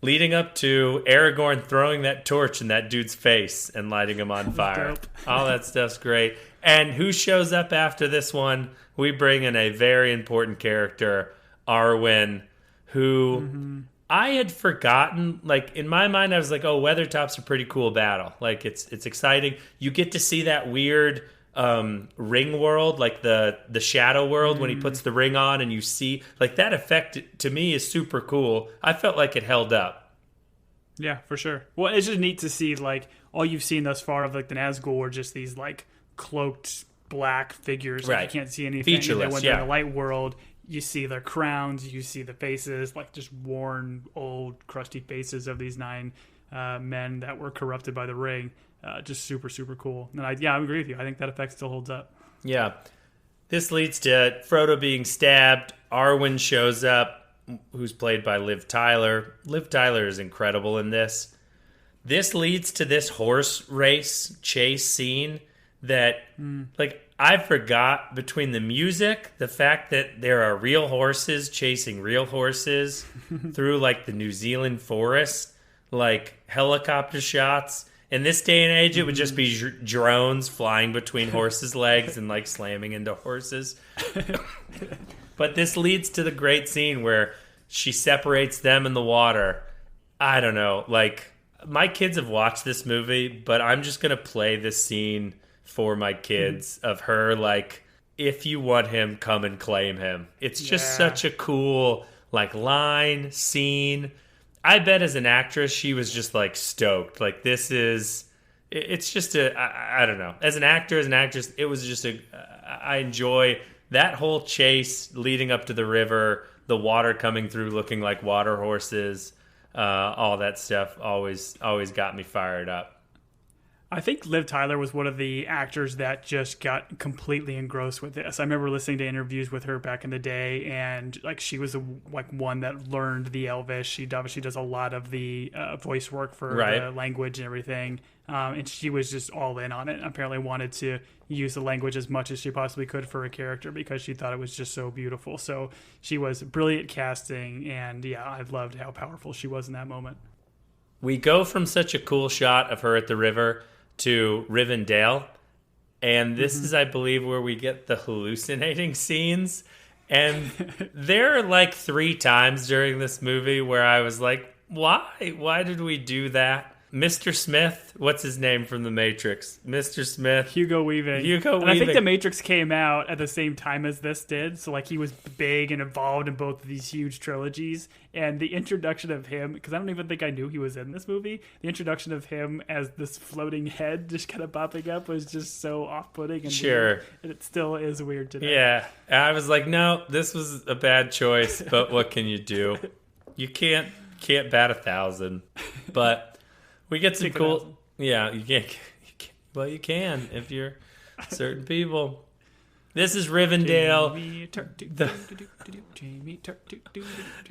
leading up to Aragorn throwing that torch in that dude's face and lighting him on fire. All that stuff's great. And who shows up after this one? We bring in a very important character, Arwen, who I had forgotten. Like, in my mind, I was like, oh, Weathertop's a pretty cool battle. Like, it's exciting. You get to see that weird ring world, like the shadow world when he puts the ring on and you see, like, that effect to me is super cool. I felt like it held up. Yeah, for sure. Well, it's just neat to see, like, all you've seen thus far of like the Nazgul are just these like cloaked black figures. Like, Right. you can't see anything. Featureless, And then when they're yeah. in the light world, you see their crowns, you see the faces, like just worn, old, crusty faces of these 9 men that were corrupted by the ring. Just super, super cool. And I agree with you. I think that effect still holds up. Yeah. This leads to Frodo being stabbed. Arwen shows up, who's played by Liv Tyler. Liv Tyler is incredible in this. This leads to this horse race chase scene that, like, I forgot between the music, the fact that there are real horses chasing real horses through, like, the New Zealand forest, like, helicopter shots. In this day and age, it would just be drones flying between horses' legs and, like, slamming into horses. But this leads to the great scene where she separates them in the water. I don't know. Like, my kids have watched this movie, but I'm just going to play this scene for my kids of her, like, if you want him, come and claim him. It's just such a cool, like, line, scene. I bet as an actress, she was just, like, stoked. Like, this is... It's just I don't know. As an actor, as an actress, it was just I enjoy that whole chase leading up to the river, the water coming through looking like water horses, all that stuff always got me fired up. I think Liv Tyler was one of the actors that just got completely engrossed with this. I remember listening to interviews with her back in the day, and like she was one that learned the Elvish. She obviously does a lot of the voice work for the language and everything, and she was just all in on it. Apparently, wanted to use the language as much as she possibly could for a character because she thought it was just so beautiful. So she was brilliant casting, and yeah, I loved how powerful she was in that moment. We go from such a cool shot of her at the river to Rivendell, and this is, I believe, where we get the hallucinating scenes. And there are like 3 times during this movie where I was like, why did we do that? Mr. Smith, what's his name from The Matrix? Mr. Smith. Hugo Weaving. And I think The Matrix came out at the same time as this did, so like he was big and involved in both of these huge trilogies. And the introduction of him, because I don't even think I knew he was in this movie, the introduction of him as this floating head just kind of popping up was just so off-putting and weird. And it still is weird today. Yeah. And I was like, no, this was a bad choice, but what can you do? You can't bat 1,000. But... we get some cool... Yeah, you can't... Well, you can if you're certain people. This is Rivendell.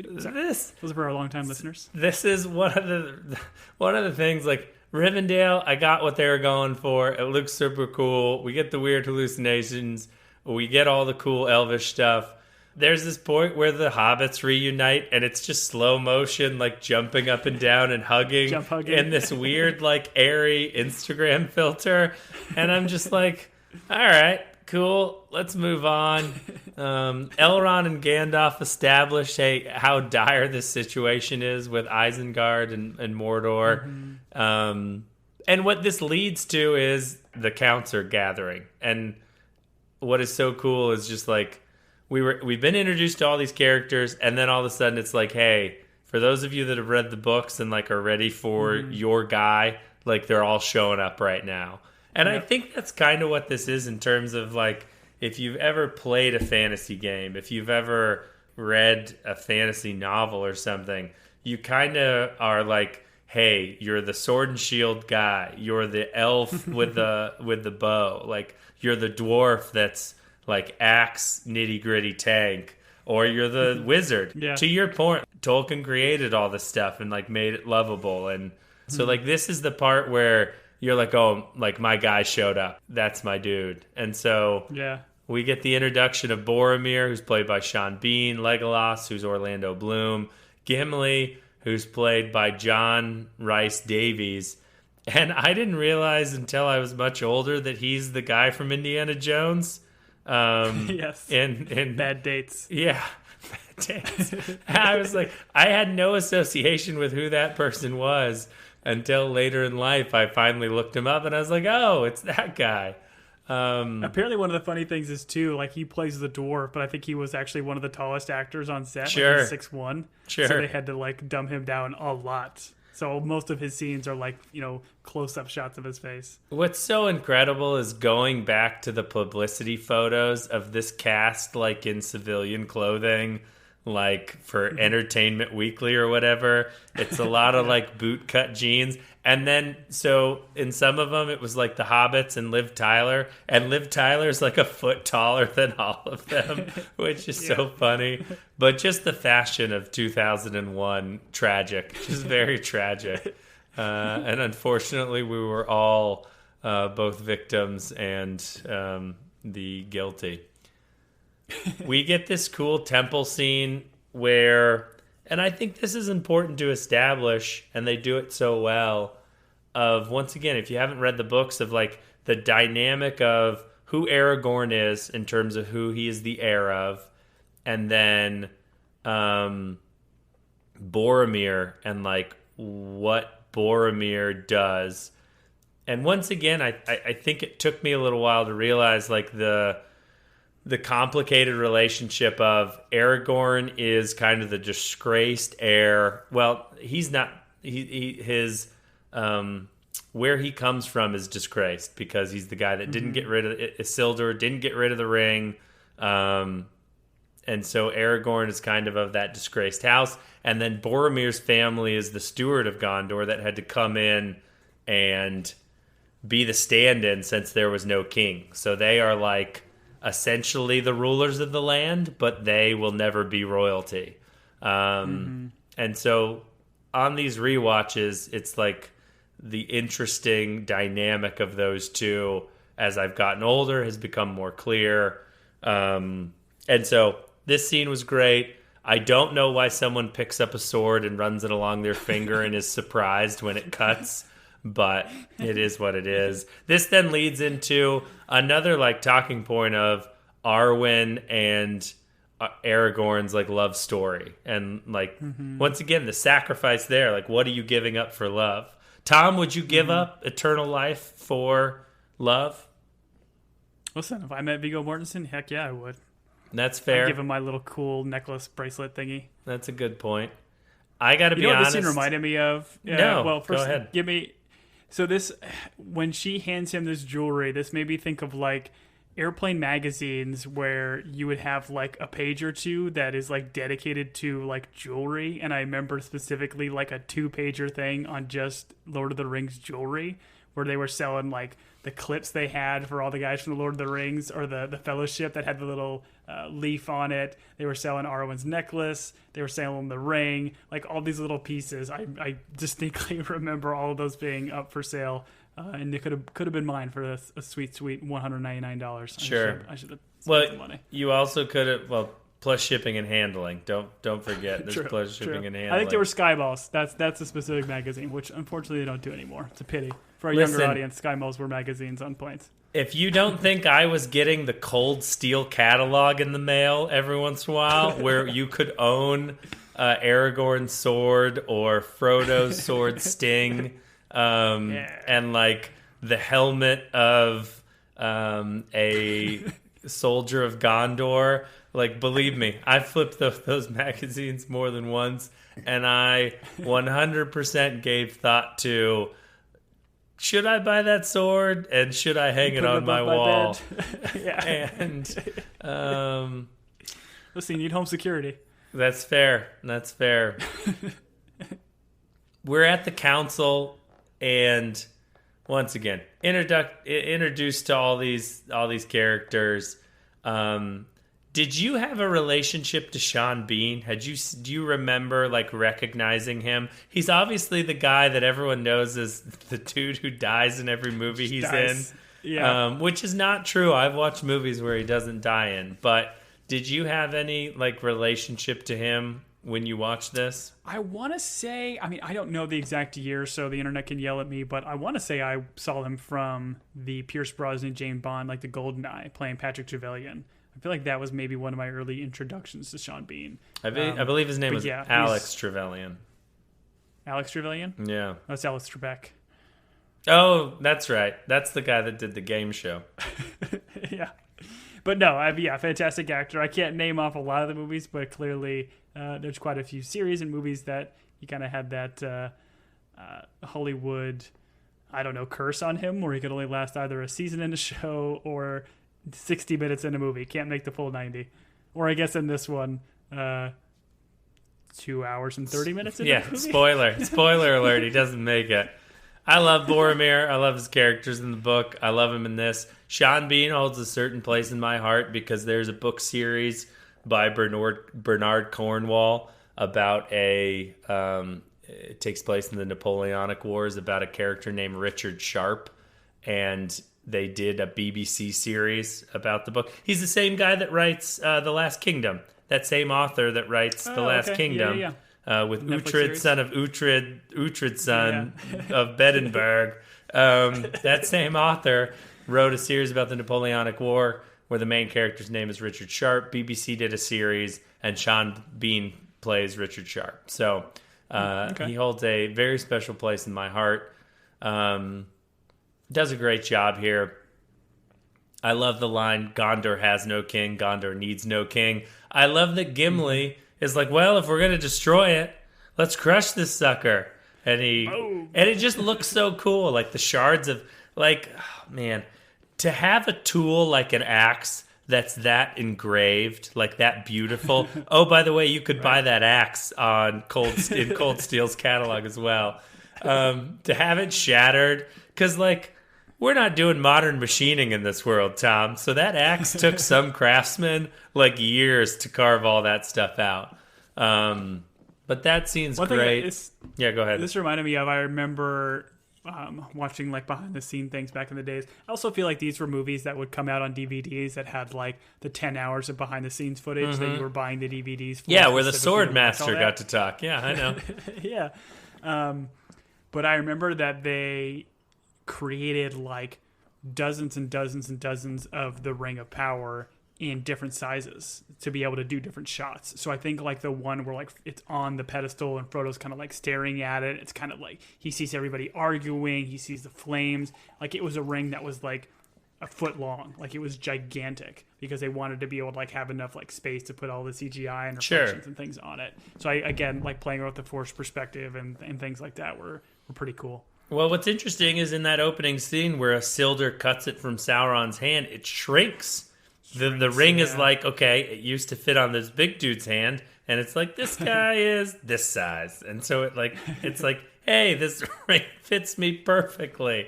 Those are for our longtime listeners. This is one of the things, like, Rivendell, I got what they were going for. It looks super cool. We get the weird hallucinations. We get all the cool elvish stuff. There's this point where the hobbits reunite, and it's just slow motion, like jumping up and down and hugging, in this weird, like, airy Instagram filter. And I'm just like, all right, cool, let's move on. Elrond and Gandalf establish how dire this situation is with Isengard and Mordor. And what this leads to is the counts are gathering. And what is so cool is just like, we've been introduced to all these characters, and then all of a sudden it's like, hey, for those of you that have read the books and like are ready for your guy, like they're all showing up right now. And I think that's kind of what this is in terms of like, if you've ever played a fantasy game, if you've ever read a fantasy novel or something, you kind of are like, hey, you're the sword and shield guy. You're the elf with the bow. Like, you're the dwarf that's like axe nitty gritty tank, or you're the wizard. Yeah. To your point, Tolkien created all this stuff and like made it lovable. And so like this is the part where you're like, oh, like my guy showed up. That's my dude. And so Yeah. we get the introduction of Boromir, who's played by Sean Bean, Legolas, who's Orlando Bloom, Gimli, who's played by John Rhys Davies. And I didn't realize until I was much older that he's the guy from Indiana Jones. Yes. In Bad Dates. Yeah. Bad Dates. I was like, I had no association with who that person was until later in life. I finally looked him up and I was like, oh, it's that guy. Apparently, one of the funny things is too, like he plays the dwarf, but I think he was actually one of the tallest actors on set. Sure. Like 6'1". Sure. So they had to like dumb him down a lot. So most of his scenes are like, close-up shots of his face. What's so incredible is going back to the publicity photos of this cast, like in civilian clothing, like for Entertainment Weekly or whatever. It's a lot of like bootcut jeans. And then, so in some of them, it was like the Hobbits and Liv Tyler. And Liv Tyler's like a foot taller than all of them, which is so funny. But just the fashion of 2001, tragic. Just very tragic. And unfortunately, we were all both victims and the guilty. We get this cool temple scene where, and I think this is important to establish, and they do it so well, of, once again, if you haven't read the books, of like the dynamic of who Aragorn is in terms of who he is the heir of, and then Boromir and like what Boromir does. And once again, I think it took me a little while to realize like the complicated relationship of Aragorn is kind of the disgraced heir. Well, he's not. His where he comes from is disgraced because he's the guy that didn't get rid of Isildur, didn't get rid of the ring, and so Aragorn is kind of that disgraced house. And then Boromir's family is the steward of Gondor that had to come in and be the stand-in since there was no king. So they are like essentially the rulers of the land, but they will never be royalty. And so on these rewatches, it's like the interesting dynamic of those two as I've gotten older has become more clear. And so this scene was great. I don't know why someone picks up a sword and runs it along their finger and is surprised when it cuts, but it is what it is. This then leads into another like talking point of Arwen and Aragorn's like love story, and like once again the sacrifice there. Like, what are you giving up for love? Tom, would you give up eternal life for love? Listen, if I met Viggo Mortensen, heck yeah, I would. That's fair. I'd give him my little cool necklace bracelet thingy. That's a good point. I got to be honest. You know what honest. this scene reminded me of? No, well, first, go ahead. Give me. So this, when she hands him this jewelry, this made me think of like airplane magazines where you would have like a page or two that is like dedicated to like jewelry. And I remember specifically like a 2-pager thing on just Lord of the Rings jewelry, where they were selling like the clips they had for all the guys from the Lord of the Rings, or the Fellowship that had the little leaf on it. They were selling Arwen's necklace. They were selling the ring, like all these little pieces. I distinctly remember all of those being up for sale, and it could have been mine for a sweet $199. Sure, I should have spent the money. You also could have plus shipping and handling. Don't forget there's plus shipping and handling. I think they were Skyballs. That's a specific magazine, which unfortunately they don't do anymore. It's a pity. For our younger audience, Skyballs were magazines on planes. If you don't think I was getting the Cold Steel catalog in the mail every once in a while, where you could own Aragorn's sword or Frodo's sword Sting, and like the helmet of a soldier of Gondor, like, believe me, I flipped those magazines more than once, and I 100% gave thought to, should I buy that sword, and should I hang it on my wall? Yeah. And listen, you need home security. That's fair. we're at the council, and once again, introduced to all these characters. Did you have a relationship to Sean Bean? Do you remember like recognizing him? He's obviously the guy that everyone knows as the dude who dies in every movie he's in. Yeah. Which is not true. I've watched movies where he doesn't die in. But did you have any like relationship to him when you watched this? I want to say, I mean, I don't know the exact year, so the internet can yell at me, but I want to say I saw him from the Pierce Brosnan James Bond, like the Goldeneye, playing Patrick Trevelyan. I feel like that was maybe one of my early introductions to Sean Bean. I believe his name was Alex Trevelyan. Alex Trevelyan? Yeah. That's Alex Trebek. Oh, that's right. That's the guy that did the game show. Yeah. But no, fantastic actor. I can't name off a lot of the movies, but clearly there's quite a few series and movies that he kind of had that Hollywood, I don't know, curse on him, where he could only last either a season in a show or 60 minutes in a movie. Can't make the full 90. Or I guess in this one, 2 hours and 30 minutes in a movie. Spoiler alert, he doesn't make it. I love Boromir. I love his characters in the book. I love him in this. Sean Bean holds a certain place in my heart because there's a book series by Bernard Cornwell about it takes place in the Napoleonic Wars, about a character named Richard Sharp, and they did a BBC series about the book. He's the same guy that writes The Last Kingdom. That same author that writes The Last Kingdom. Yeah. With Netflix Uhtred, series? son of Uhtred, son of Bedenberg. That same author wrote a series about the Napoleonic War where the main character's name is Richard Sharp. BBC did a series, and Sean Bean plays Richard Sharp. So he holds a very special place in my heart. Does a great job here. I love the line, Gondor has no king, Gondor needs no king. I love that Gimli is like, well, if we're going to destroy it, let's crush this sucker. And it just looks so cool. Like the shards of, like, oh, man, to have a tool like an axe that's that engraved, like that beautiful. Oh, by the way, you could buy that axe on Cold Steel's catalog as well. To have it shattered, because like, we're not doing modern machining in this world, Tom. So that axe took some craftsman like years to carve all that stuff out. But that scene's great. Yeah, go ahead. This reminded me of, I remember watching like behind the scene things back in the days. I also feel like these were movies that would come out on DVDs that had like the 10 hours of behind the scenes footage that you were buying the DVDs for. Yeah, where the sword master got to talk. Yeah, I know. Yeah. But I remember that they created like dozens and dozens and dozens of the Ring of Power in different sizes to be able to do different shots. So I think like the one where like it's on the pedestal and Frodo's kind of like staring at it. It's kind of like he sees everybody arguing. He sees the flames. Like it was a ring that was like a foot long. Like it was gigantic because they wanted to be able to like have enough like space to put all the CGI and reflections and things on it. So I, again, like playing with the Force perspective and things like that were pretty cool. Well, what's interesting is in that opening scene where Isildur cuts it from Sauron's hand, it shrinks. The ring is like, okay, it used to fit on this big dude's hand, and it's like, this guy is this size. And so it's like, hey, this ring fits me perfectly.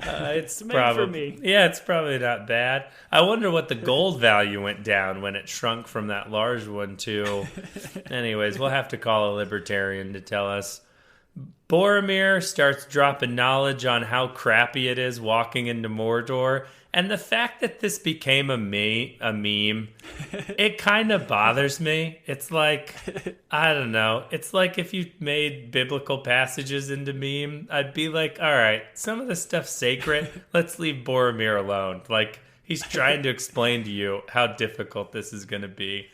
It's made for me. Yeah, it's probably not bad. I wonder what the gold value went down when it shrunk from that large one to. Anyways, we'll have to call a libertarian to tell us. Boromir starts dropping knowledge on how crappy it is walking into Mordor, and the fact that this became a meme, it kind of bothers me. It's like, I don't know. It's like if you made biblical passages into meme, I'd be like, all right, some of this stuff's sacred. Let's leave Boromir alone. Like, he's trying to explain to you how difficult this is going to be.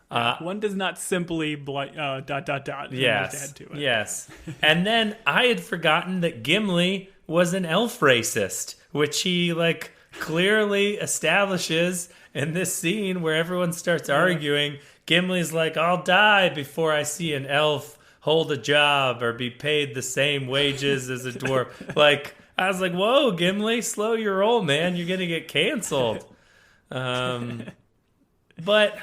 One does not simply ... Yes, add to it. Yes. And then I had forgotten that Gimli was an elf racist, which he like clearly establishes in this scene where everyone starts arguing. Gimli's like, I'll die before I see an elf hold a job or be paid the same wages as a dwarf. Like, I was like, whoa, Gimli, slow your roll, man. You're going to get canceled. But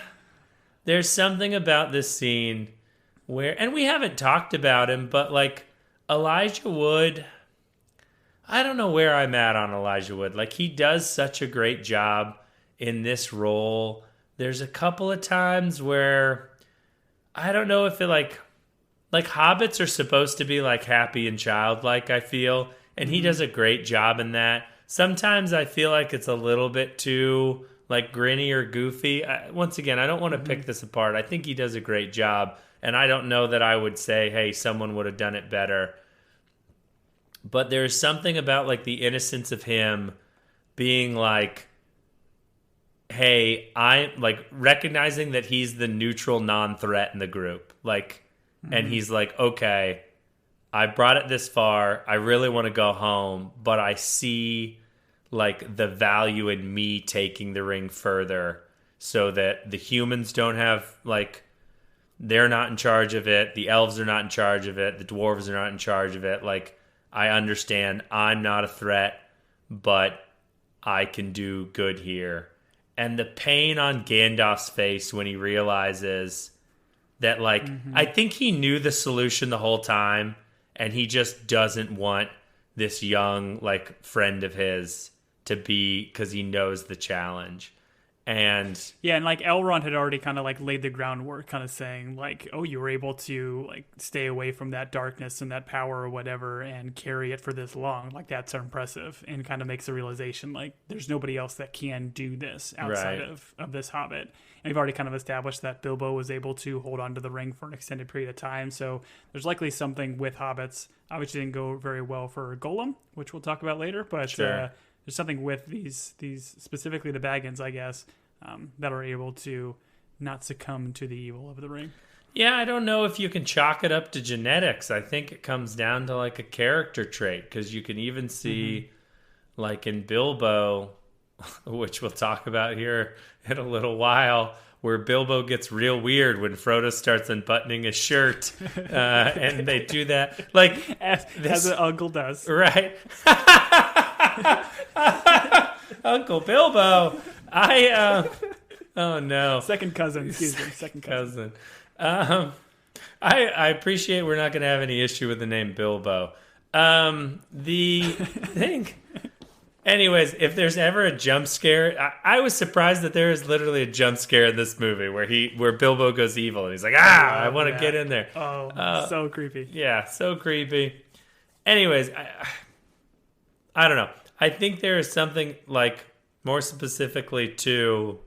there's something about this scene where, and we haven't talked about him, but like, Elijah Wood, I don't know where I'm at on Elijah Wood. Like, he does such a great job in this role. There's a couple of times where I don't know if it like hobbits are supposed to be like happy and childlike, I feel, and he does a great job in that. Sometimes I feel like it's a little bit too like grinny or goofy. Once again, I don't want to pick this apart. I think he does a great job, and I don't know that I would say, hey, someone would have done it better. But there's something about like the innocence of him being like, hey, I like recognizing that he's the neutral non-threat in the group. Like, and he's like, okay, I brought it this far. I really want to go home, but I see like the value in me taking the ring further so that the humans don't have like, they're not in charge of it. The elves are not in charge of it. The dwarves are not in charge of it. Like, I understand I'm not a threat, but I can do good here. And the pain on Gandalf's face when he realizes that, like, I think he knew the solution the whole time, and he just doesn't want this young, like, friend of his to be, because he knows the challenge. And yeah, and like Elrond had already kind of like laid the groundwork, kind of saying like, oh, you were able to like stay away from that darkness and that power or whatever and carry it for this long. Like, that's impressive, and kind of makes the realization like there's nobody else that can do this outside of this hobbit. And we've already kind of established that Bilbo was able to hold on to the ring for an extended period of time. So there's likely something with hobbits. Obviously didn't go very well for Gollum, which we'll talk about later, but there's something with these specifically the Baggins, I guess, that are able to not succumb to the evil of the ring. yeah, I don't know if you can chalk it up to genetics. I think it comes down to like a character trait, because you can even see like in Bilbo, which we'll talk about here in a little while, where Bilbo gets real weird when Frodo starts unbuttoning his shirt, and they do that like as an uncle does, right? Uncle Bilbo, oh no, second cousin, excuse me, second cousin. I appreciate we're not going to have any issue with the name Bilbo. The thing. Anyways, if there's ever a jump scare, I was surprised that there is literally a jump scare in this movie where Bilbo goes evil and he's like, I want to get in there. Oh, so creepy. Yeah, so creepy. Anyways, I don't know. I think there is something like more specifically to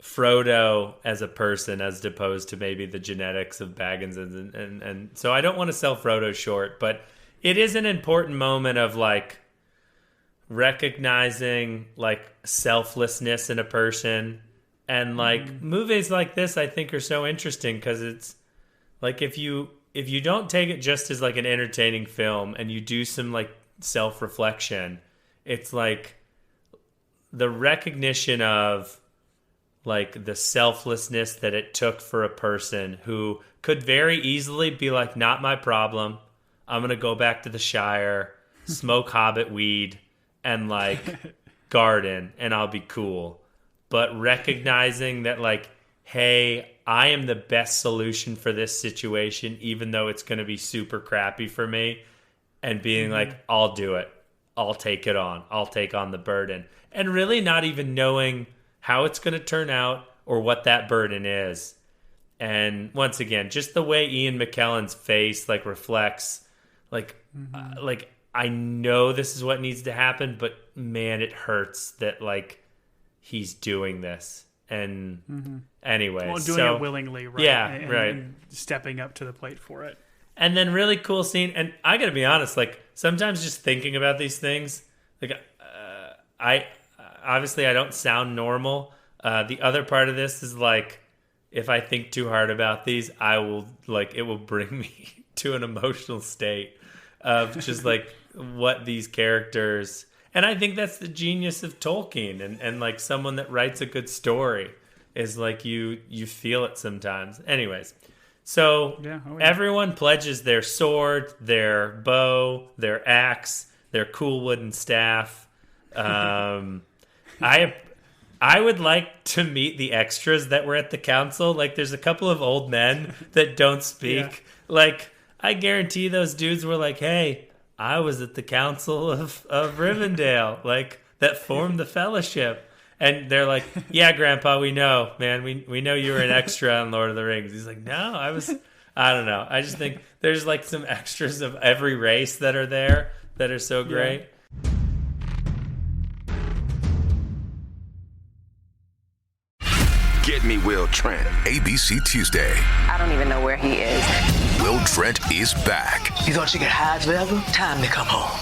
Frodo as a person as opposed to maybe the genetics of Baggins, and so I don't want to sell Frodo short, but it is an important moment of like recognizing like selflessness in a person, and like movies like this I think are so interesting because it's like if you don't take it just as like an entertaining film and you do some like self-reflection, it's like the recognition of like the selflessness that it took for a person who could very easily be like, not my problem. I'm going to go back to the Shire, smoke hobbit weed, and like garden, and I'll be cool. But recognizing that like, hey, I am the best solution for this situation, even though it's going to be super crappy for me, and being like, I'll do it. I'll take it on. I'll take on the burden. And really not even knowing how it's going to turn out or what that burden is. And once again, just the way Ian McKellen's face like reflects like I know this is what needs to happen, but man, it hurts that like he's doing this. And anyway, well, doing it willingly, right? Yeah, and stepping up to the plate for it. And then really cool scene. And I got to be honest, like sometimes just thinking about these things, like I obviously I don't sound normal. The other part of this is like, if I think too hard about these, I will like, it will bring me to an emotional state of just like what these characters, and I think that's the genius of Tolkien and like someone that writes a good story is like you feel it sometimes. Anyways, so everyone pledges their sword, their bow, their axe, their cool wooden staff. I would like to meet the extras that were at the council. Like, there's a couple of old men that don't speak. Yeah. Like, I guarantee those dudes were like, hey, I was at the Council of Rivendell, like, that formed the Fellowship. And they're like, yeah, Grandpa, we know, man. We know you were an extra on Lord of the Rings. He's like, no, I don't know. I just think there's like some extras of every race that are there that are so great. Yeah. Get me Will Trent. ABC Tuesday. I don't even know where he is. Will Trent is back. You thought you could hide forever? Time to come home.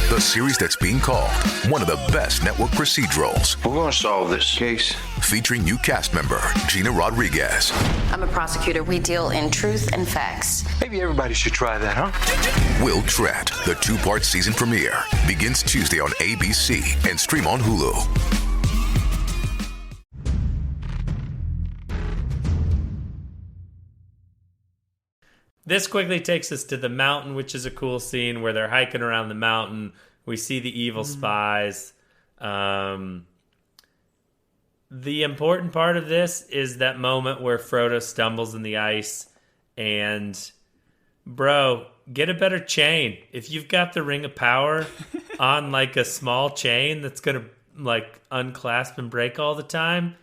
The series that's being called one of the best network procedurals. We're going to solve this case. Featuring new cast member Gina Rodriguez. I'm a prosecutor. We deal in truth and facts. Maybe everybody should try that, huh? Will Trent, the 2-part season premiere, begins Tuesday on ABC and stream on Hulu. This quickly takes us to the mountain, which is a cool scene where they're hiking around the mountain. We see the evil spies. The important part of this is that moment where Frodo stumbles in the ice. And, bro, get a better chain. If you've got the Ring of Power on, like, a small chain that's going to, like, unclasp and break all the time,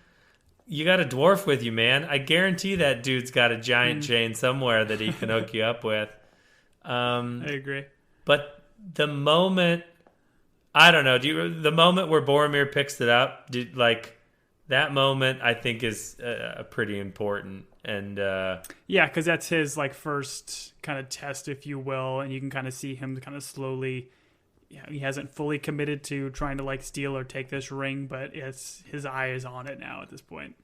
you got a dwarf with you, man. I guarantee that dude's got a giant chain somewhere that he can hook you up with. I agree. But the moment, I don't know, the moment where Boromir picks it up, that moment I think is pretty important. And yeah, because that's his like first kind of test, if you will, and you can kind of see him kind of slowly. He hasn't fully committed to trying to like steal or take this ring, but his eye is on it now at this point.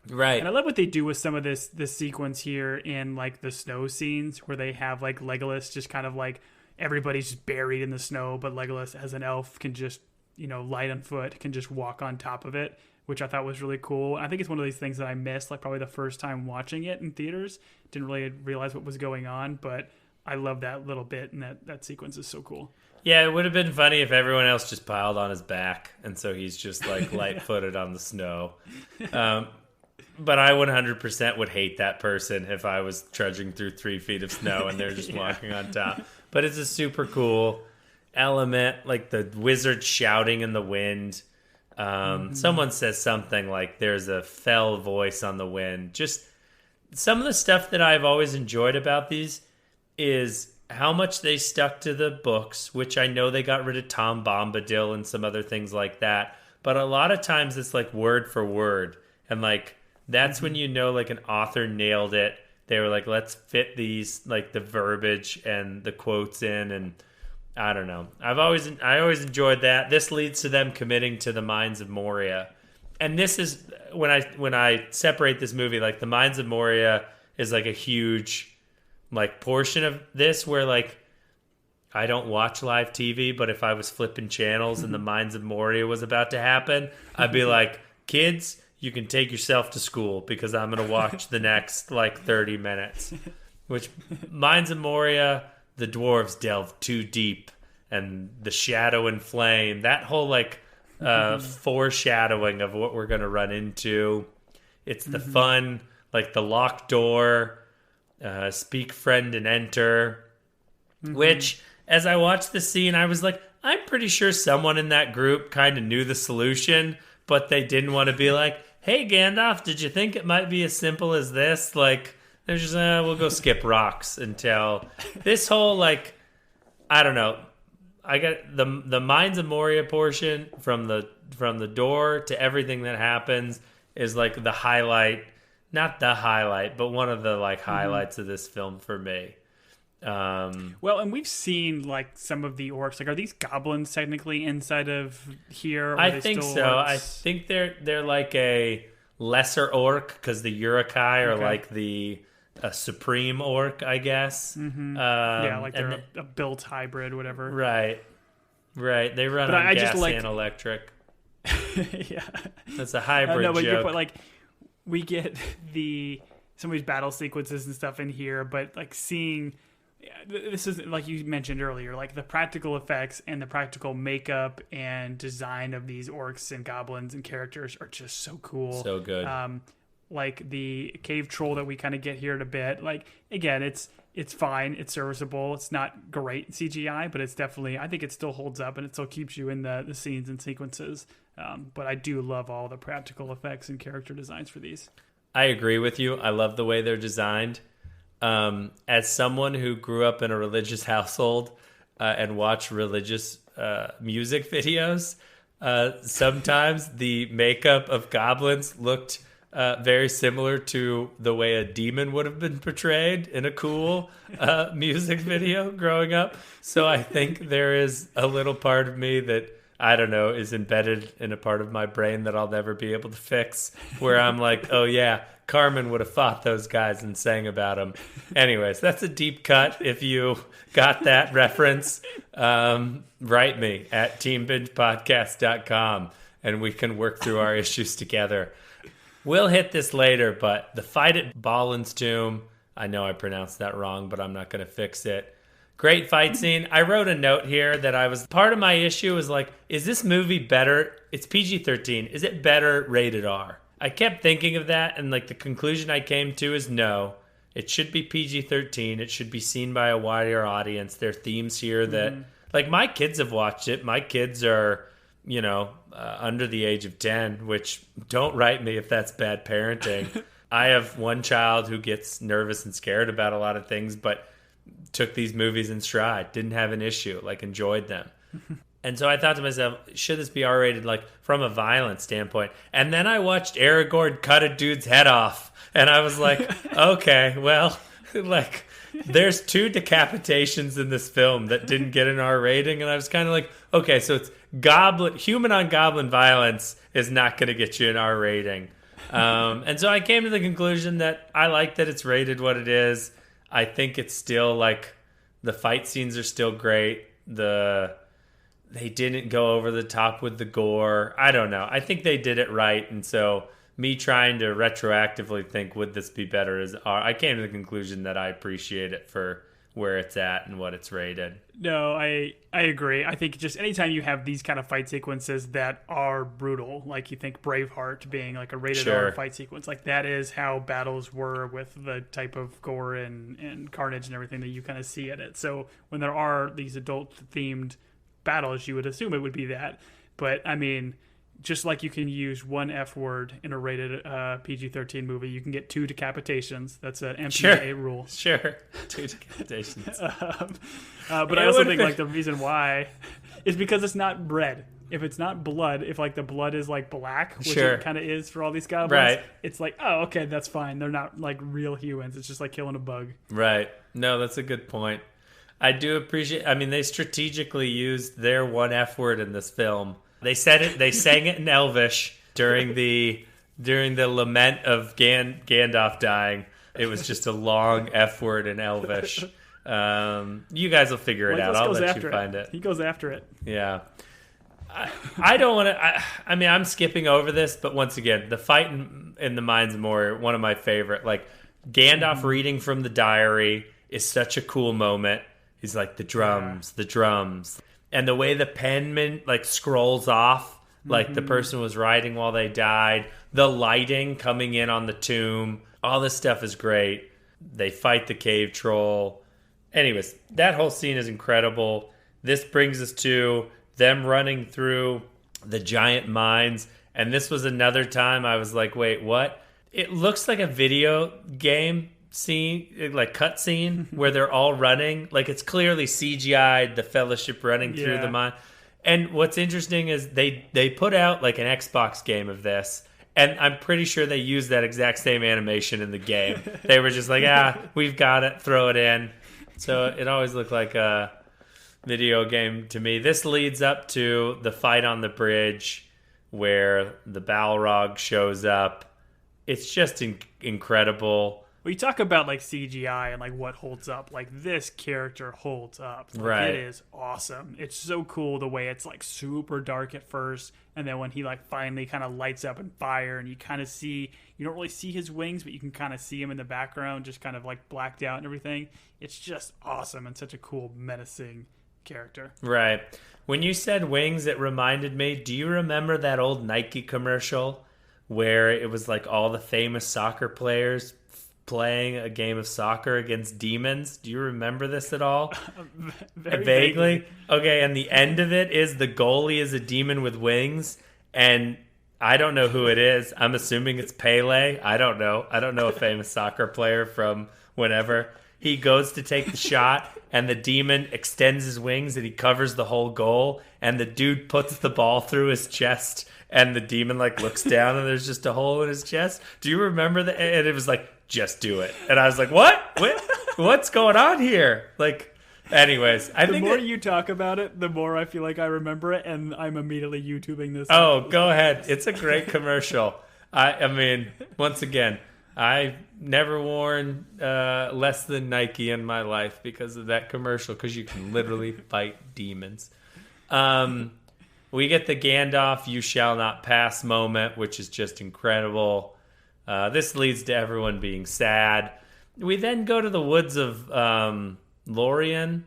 Right. And I love what they do with some of this sequence here in like the snow scenes where they have like Legolas just kind of like everybody's just buried in the snow, but Legolas as an elf can just, light on foot, can just walk on top of it, which I thought was really cool. I think it's one of these things that I missed, like probably the first time watching it in theaters. Didn't really realize what was going on, but I love that little bit, and that sequence is so cool. Yeah, it would have been funny if everyone else just piled on his back, and so he's just like light-footed on the snow. But I 100% would hate that person if I was trudging through 3 feet of snow and they're just walking on top. But it's a super cool element, like the wizard shouting in the wind. Someone says something like there's a fell voice on the wind. Just some of the stuff that I've always enjoyed about these is how much they stuck to the books, which I know they got rid of Tom Bombadil and some other things like that. But a lot of times it's like word for word. And like that's when you know like an author nailed it. They were like, let's fit these, like the verbiage and the quotes in. And I don't know. I always enjoyed that. This leads to them committing to the Mines of Moria. And this is when I separate this movie, like the Mines of Moria is like a huge like portion of this where like I don't watch live TV, but if I was flipping channels and the Mines of Moria was about to happen, I'd be like, kids, you can take yourself to school because I'm going to watch the next like 30 minutes. Which Mines of Moria, the dwarves delve too deep, and the shadow and flame, that whole like foreshadowing of what we're going to run into. It's the fun, like the locked door, speak friend and enter, which as I watched the scene, I was like, I'm pretty sure someone in that group kind of knew the solution, but they didn't want to be like, hey Gandalf, did you think it might be as simple as this? Like they're just we'll go skip rocks until this whole like, I don't know, I got the Mines of Moria portion from the door to everything that happens is like the highlight, not the highlight, but one of the like highlights of this film for me. Well, and we've seen like some of the orcs. Like, are these goblins technically inside of here? Or I think so. Orcs? I think they're like a lesser orc because the Urukai are like the supreme orc, I guess. Yeah, like they're a built hybrid, whatever. Right. They run on gas and electric. Yeah, that's a hybrid joke. But like, we get some of these battle sequences and stuff in here, but like seeing. This is like you mentioned earlier, like the practical effects and the practical makeup and design of these orcs and goblins and characters are just so cool. So good. Like the cave troll that we kind of get here in a bit. Like again, it's It's fine. It's serviceable. It's not great CGI, but it's definitely, I think it still holds up and it still keeps you in the scenes and sequences. But I do love all the practical effects and character designs for these. I agree with you. I love the way they're designed. As someone who grew up in a religious household and watched religious music videos, sometimes the makeup of goblins looked very similar to the way a demon would have been portrayed in a cool music video growing up. So I think there is a little part of me that, I don't know, is embedded in a part of my brain that I'll never be able to fix, where I'm like, oh yeah, Carmen would have fought those guys and sang about them. Anyways, that's a deep cut. If you got that reference, write me at teambingepodcast.com and we can work through our issues together. We'll hit this later, but the fight at Balin's tomb, I know I pronounced that wrong, but I'm not going to fix it. Great fight scene. I wrote a note here that part of my issue was like, is this movie better? It's PG-13. Is it better rated R? I kept thinking of that, and like the conclusion I came to is no. It should be PG-13. It should be seen by a wider audience. There are themes here that, like, my kids have watched it. My kids are, under the age of 10, which don't write me if that's bad parenting. I have one child who gets nervous and scared about a lot of things, but took these movies in stride, didn't have an issue, like enjoyed them. And so I thought to myself, should this be R-rated, like from a violence standpoint? And then I watched Aragorn cut a dude's head off, and I was like, okay, well, like there's 2 decapitations in this film that didn't get an R rating, and I was kind of like, okay, so it's human on goblin violence is not going to get you an R rating. And so I came to the conclusion that I like that it's rated what it is. I think it's still like the fight scenes are still great. They didn't go over the top with the gore. I don't know. I think they did it right. And so me trying to retroactively think, would this be better as R? I came to the conclusion that I appreciate it for where it's at and what it's rated. No, I agree. I think just anytime you have these kind of fight sequences that are brutal, like you think Braveheart being like a rated R fight sequence, like that is how battles were with the type of gore and carnage and everything that you kind of see in it. So when there are these adult themed battles, you would assume it would be that. But I mean, just like you can use one F word in a rated PG-13 movie, you can get 2 decapitations. That's an MPAA rule. Sure, 2 decapitations. But I also think like the reason why is because it's not red. If it's not blood, if like the blood is like black, which it kind of is for all these goblins, right, it's like, oh, okay, that's fine. They're not like real humans. It's just like killing a bug. Right. No, that's a good point. I do appreciate. I mean, they strategically used their one F word in this film. They said it. They sang it in Elvish during the lament of Gandalf dying. It was just a long F word in Elvish. You guys will figure it out. I'll let you find it. He goes after it. Yeah. I don't want to. I mean, I'm skipping over this, but once again, the fight in the Mines of Moria, one of my favorite. Like Gandalf reading from the diary is such a cool moment. He's like the drums, and the way the penman like scrolls off, like the person was writing while they died. The lighting coming in on the tomb, all this stuff is great. They fight the cave troll. Anyways, that whole scene is incredible. This brings us to them running through the giant mines. And this was another time I was like, wait, what? It looks like a video game scene, like cut scene, where they're all running. Like it's clearly CGI'd, the Fellowship running through the mine. And what's interesting is they put out like an Xbox game of this. And I'm pretty sure they used that exact same animation in the game. They were just like, we've got it, throw it in. So it always looked like a video game to me. This leads up to the fight on the bridge where the Balrog shows up. It's just incredible. Well, you talk about like CGI and like what holds up. Like this character holds up. Like, right. It is awesome. It's so cool the way it's like super dark at first, and then when he like finally kind of lights up and fire, and you kind of see, you don't really see his wings, but you can kind of see him in the background, just kind of like blacked out and everything. It's just awesome and such a cool, menacing character. Right. When you said wings, it reminded me. Do you remember that old Nike commercial where it was like all the famous soccer players playing a game of soccer against demons. Do you remember this at all? Very Vaguely. Okay, and the end of it is the goalie is a demon with wings, and I don't know who it is. I'm assuming it's Pele. I don't know. I don't know a famous soccer player from whenever. He goes to take the shot, and the demon extends his wings, and he covers the whole goal, and the dude puts the ball through his chest, and the demon like looks down, and there's just a hole in his chest. Do you remember that? And it was like, just do it. And I was like, what? What's going on here? Like, anyways, I think the more you talk about it, the more I feel like I remember it, and I'm immediately YouTubing this. Oh, go ahead. It's a great commercial. I mean, once again, I've never worn less than Nike in my life because of that commercial, because you can literally fight demons. We get the Gandalf "You shall not pass" moment, which is just incredible. This leads to everyone being sad. We then go to the woods of Lorien.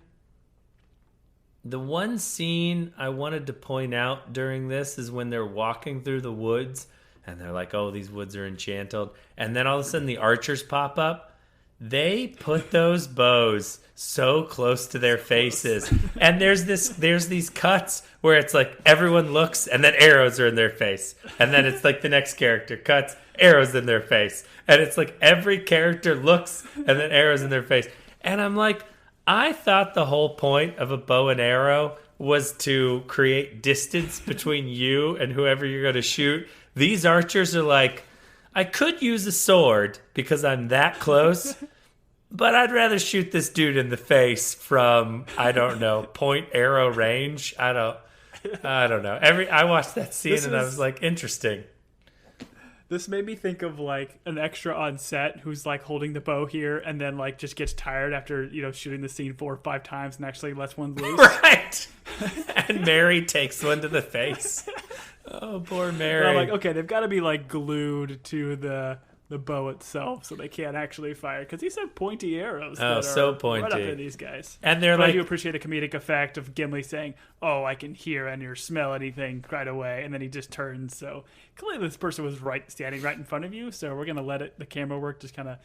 The one scene I wanted to point out during this is when they're walking through the woods and they're like, oh, these woods are enchanted. And then all of a sudden the archers pop up. They put those bows so close to their faces. And there's these cuts where it's like everyone looks and then arrows are in their face. And then it's like the next character cuts, arrows in their face. And it's like every character looks and then arrows in their face. And I'm like, I thought the whole point of a bow and arrow was to create distance between you and whoever you're going to shoot. These archers are like, I could use a sword because I'm that close, but I'd rather shoot this dude in the face from, I don't know, point arrow range. I don't know. I watched that scene and I was like, interesting. This made me think of like an extra on set who's like holding the bow here and then like just gets tired after, shooting the scene 4 or 5 times and actually lets one loose. Right. And Mary takes one to the face. Oh, poor Mary. I'm like, okay, they've got to be like glued to the bow itself so they can't actually fire, because these are pointy arrows. Oh, that so are pointy. Right up at these guys. And they're but like, I do appreciate the comedic effect of Gimli saying, "Oh, I can hear and or smell anything right away," and then he just turns. So clearly, this person was standing right in front of you. So we're gonna let the camera work just kind of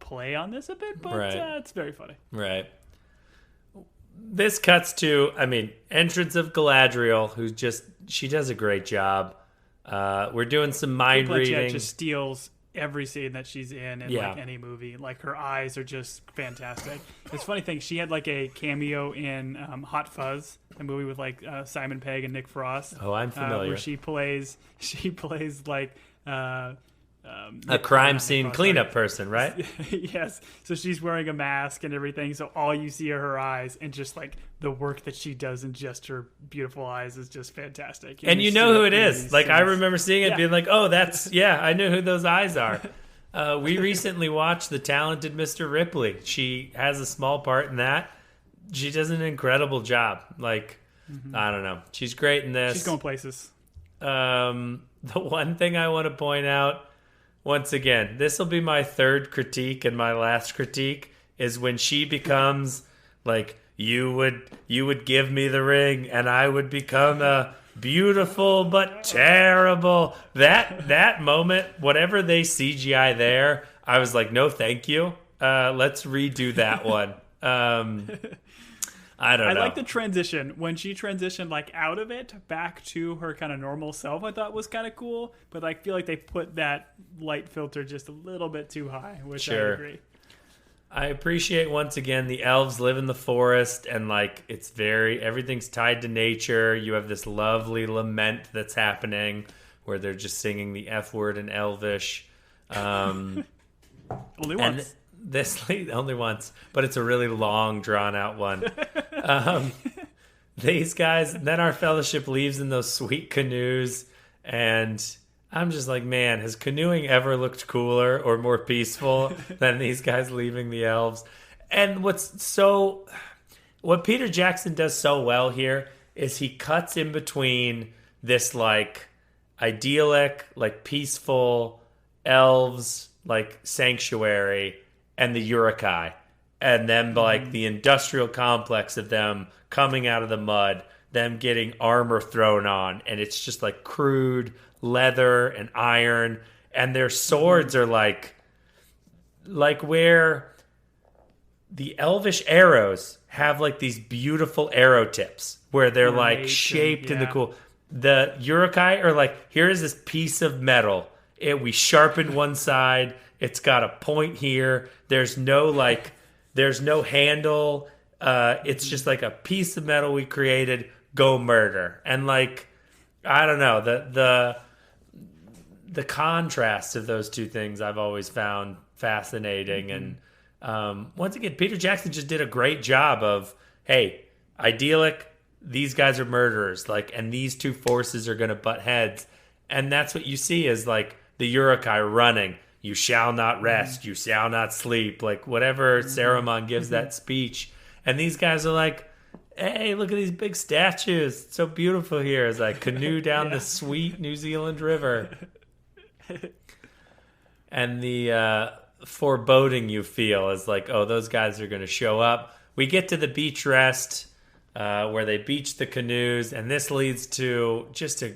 play on this a bit, but right. It's very funny. Right. This cuts to, entrance of Galadriel, she does a great job. We're doing some mind reading. Just steals every scene that she's in like any movie. Like her eyes are just fantastic. It's a funny thing, she had like a cameo in Hot Fuzz, a movie with like Simon Pegg and Nick Frost. Oh, I'm familiar. Where she plays like a crime scene cleanup person, right? Yes. So she's wearing a mask and everything, so all you see are her eyes, and just like the work that she does in just her beautiful eyes is just fantastic. And you know who it is. Like, I remember seeing it being like, oh, I know who those eyes are. We recently watched The Talented Mr. Ripley. She has a small part in that. She does an incredible job. Like, I don't know. She's great in this. She's going places. The one thing I want to point out, once again, this will be my third critique, and my last critique is when she becomes like, you would give me the ring and I would become a beautiful but terrible. That moment, whatever they CGI there, I was like, no, thank you. Let's redo that one. I don't know. I like the transition. When she transitioned like out of it back to her kind of normal self, I thought was kind of cool. But I feel like they put that light filter just a little bit too high, which I agree. I appreciate, once again, the elves live in the forest, and like everything's tied to nature. You have this lovely lament that's happening where they're just singing the F word in Elvish. Only once. Only once, but it's a really long, drawn-out one. These guys, then our fellowship leaves in those sweet canoes, and I'm just like, man, has canoeing ever looked cooler or more peaceful than these guys leaving the elves? And what Peter Jackson does so well here is he cuts in between this like idyllic, like peaceful elves, like sanctuary, and the Uruk-hai, and then like the industrial complex of them coming out of the mud, them getting armor thrown on, and it's just like crude leather and iron, and their swords are like, like where the elvish arrows have like these beautiful arrow tips where they're like Right, shaped in the yeah. cool. The Urukai are like, here is this piece of metal. We sharpened one side. It's got a point here. There's no handle. It's just like a piece of metal we created. Go murder. And like, I don't know, the contrast of those two things I've always found fascinating. And once again, Peter Jackson just did a great job of, hey, idyllic, these guys are murderers, like, and these two forces are going to butt heads. And that's what you see is like the Urukai running. You shall not rest. You shall not sleep. Like whatever Saruman gives that speech. And these guys are like, hey, look at these big statues. It's so beautiful here as I canoe down the sweet New Zealand River. And the foreboding you feel is like, oh, those guys are going to show up. We get to the beach rest where they beach the canoes. And this leads to just a...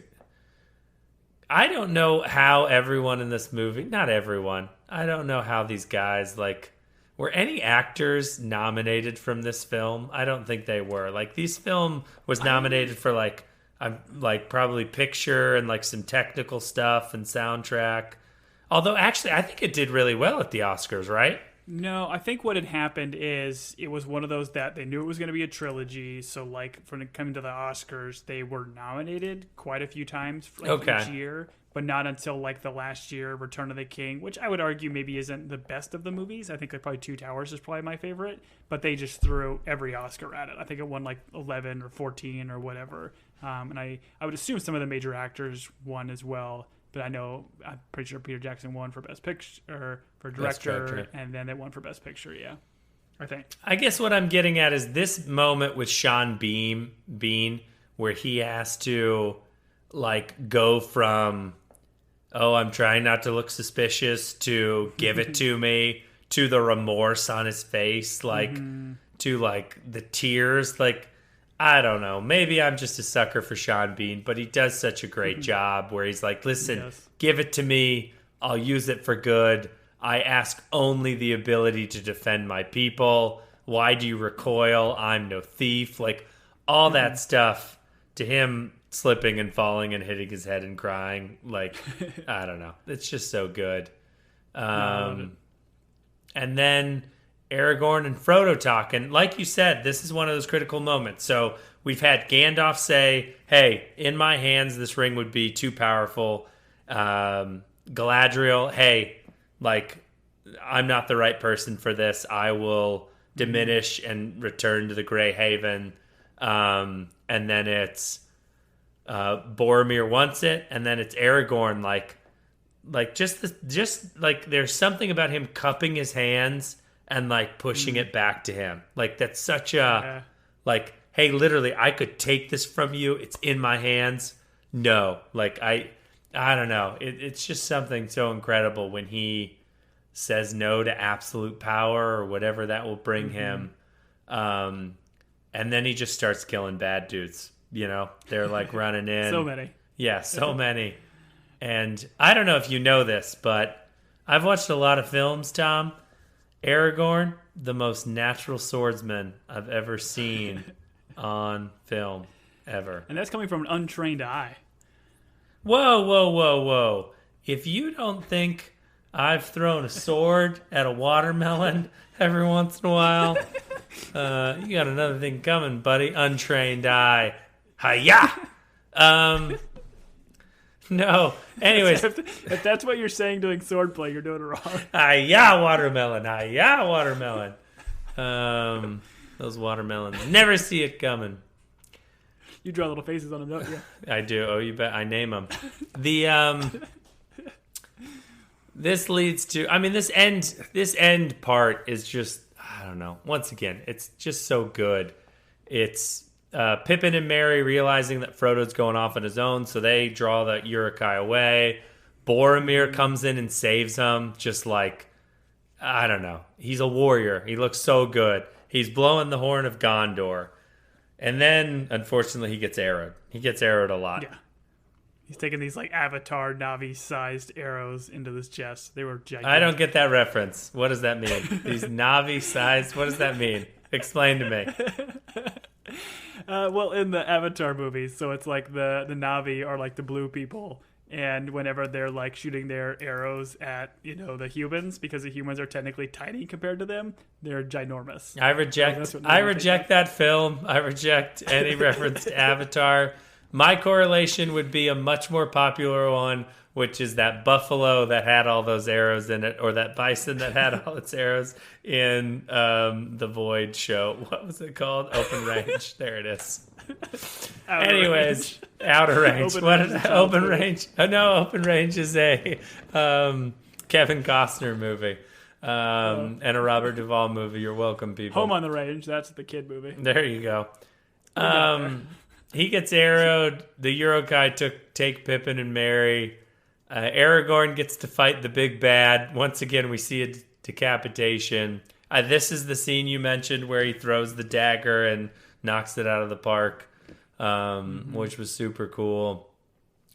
I don't know how everyone in this movie, not everyone, I don't know how these guys, like, were any actors nominated from this film? I don't think they were. Like, this film was nominated for, like probably picture and, like, some technical stuff and soundtrack. Although, actually, I think it did really well at the Oscars, right? No, I think what had happened is it was one of those that they knew it was going to be a trilogy. So, like, from coming to the Oscars, they were nominated quite a few times each year, but not until, like, the last year, Return of the King, which I would argue maybe isn't the best of the movies. I think, like, probably Two Towers is probably my favorite, but they just threw every Oscar at it. I think it won, like, 11 or 14 or whatever. And I would assume some of the major actors won as well. But I'm pretty sure Peter Jackson won for Best Picture, or for Director, and then they won for Best Picture, yeah. I think. I guess what I'm getting at is this moment with Sean Bean, where he has to, like, go from, oh, I'm trying not to look suspicious, to give it to me, to the remorse on his face, like, to, like, the tears, like, I don't know. Maybe I'm just a sucker for Sean Bean, but he does such a great job where he's like, listen, give it to me. I'll use it for good. I ask only the ability to defend my people. Why do you recoil? I'm no thief. Like, all that stuff, to him slipping and falling and hitting his head and crying. Like, I don't know. It's just so good. And then Aragorn and Frodo talking. Like you said, this is one of those critical moments. So we've had Gandalf say, hey, in my hands, this ring would be too powerful. Galadriel, hey, like, I'm not the right person for this. I will diminish and return to the Grey Haven. And then it's Boromir wants it. And then it's Aragorn, like just like there's something about him cupping his hands and, like, pushing it back to him. Like, that's such a, like, hey, literally, I could take this from you. It's in my hands. No. Like, I don't know. It's just something so incredible when he says no to absolute power or whatever that will bring him. And then he just starts killing bad dudes. You know? They're, like, running in. So many. Yeah, so many. And I don't know if you know this, but I've watched a lot of films, Tom. Aragorn, the most natural swordsman I've ever seen on film, ever. And that's coming from an untrained eye. Whoa. If you don't think I've thrown a sword at a watermelon every once in a while, you got another thing coming, buddy. Untrained eye. Hi-ya! No. Anyways. If that's what you're saying doing swordplay, you're doing it wrong. Hi-ya, watermelon. Hi-ya, watermelon. Those watermelons. Never see it coming. You draw little faces on them, don't you? I do. Oh, you bet. I name them. This leads to, I mean, this end part is just, I don't know. Once again, it's just so good. It's Pippin and Merry realizing that Frodo's going off on his own, so they draw the Urukai away. Boromir comes in and saves him, just like, I don't know. He's a warrior. He looks so good. He's blowing the horn of Gondor. And then, unfortunately, he gets arrowed. He gets arrowed a lot. He's taking these like Avatar Navi-sized arrows into this chest. They were gigantic. I don't get that reference. What does that mean? These Navi-sized, what does that mean? Explain to me. Well, in the Avatar movies, so it's like the Navi are like the blue people, and whenever they're like shooting their arrows at the humans, because the humans are technically tiny compared to them, they're ginormous. I reject that film. I reject any reference to Avatar. My correlation would be a much more popular one, which is that buffalo that had all those arrows in it, or that bison that had all its arrows in the Void show. What was it called? Open Range. There it is. Anyways, Outer Range. Open Range? Oh, no, Open Range is a Kevin Costner movie and a Robert Duvall movie. You're welcome, people. Home on the Range. That's the kid movie. There you go. He gets arrowed. The Uruk-hai take Pippin and Merry. Aragorn gets to fight the big bad. Once again, we see a decapitation. This is the scene you mentioned where he throws the dagger and knocks it out of the park, which was super cool.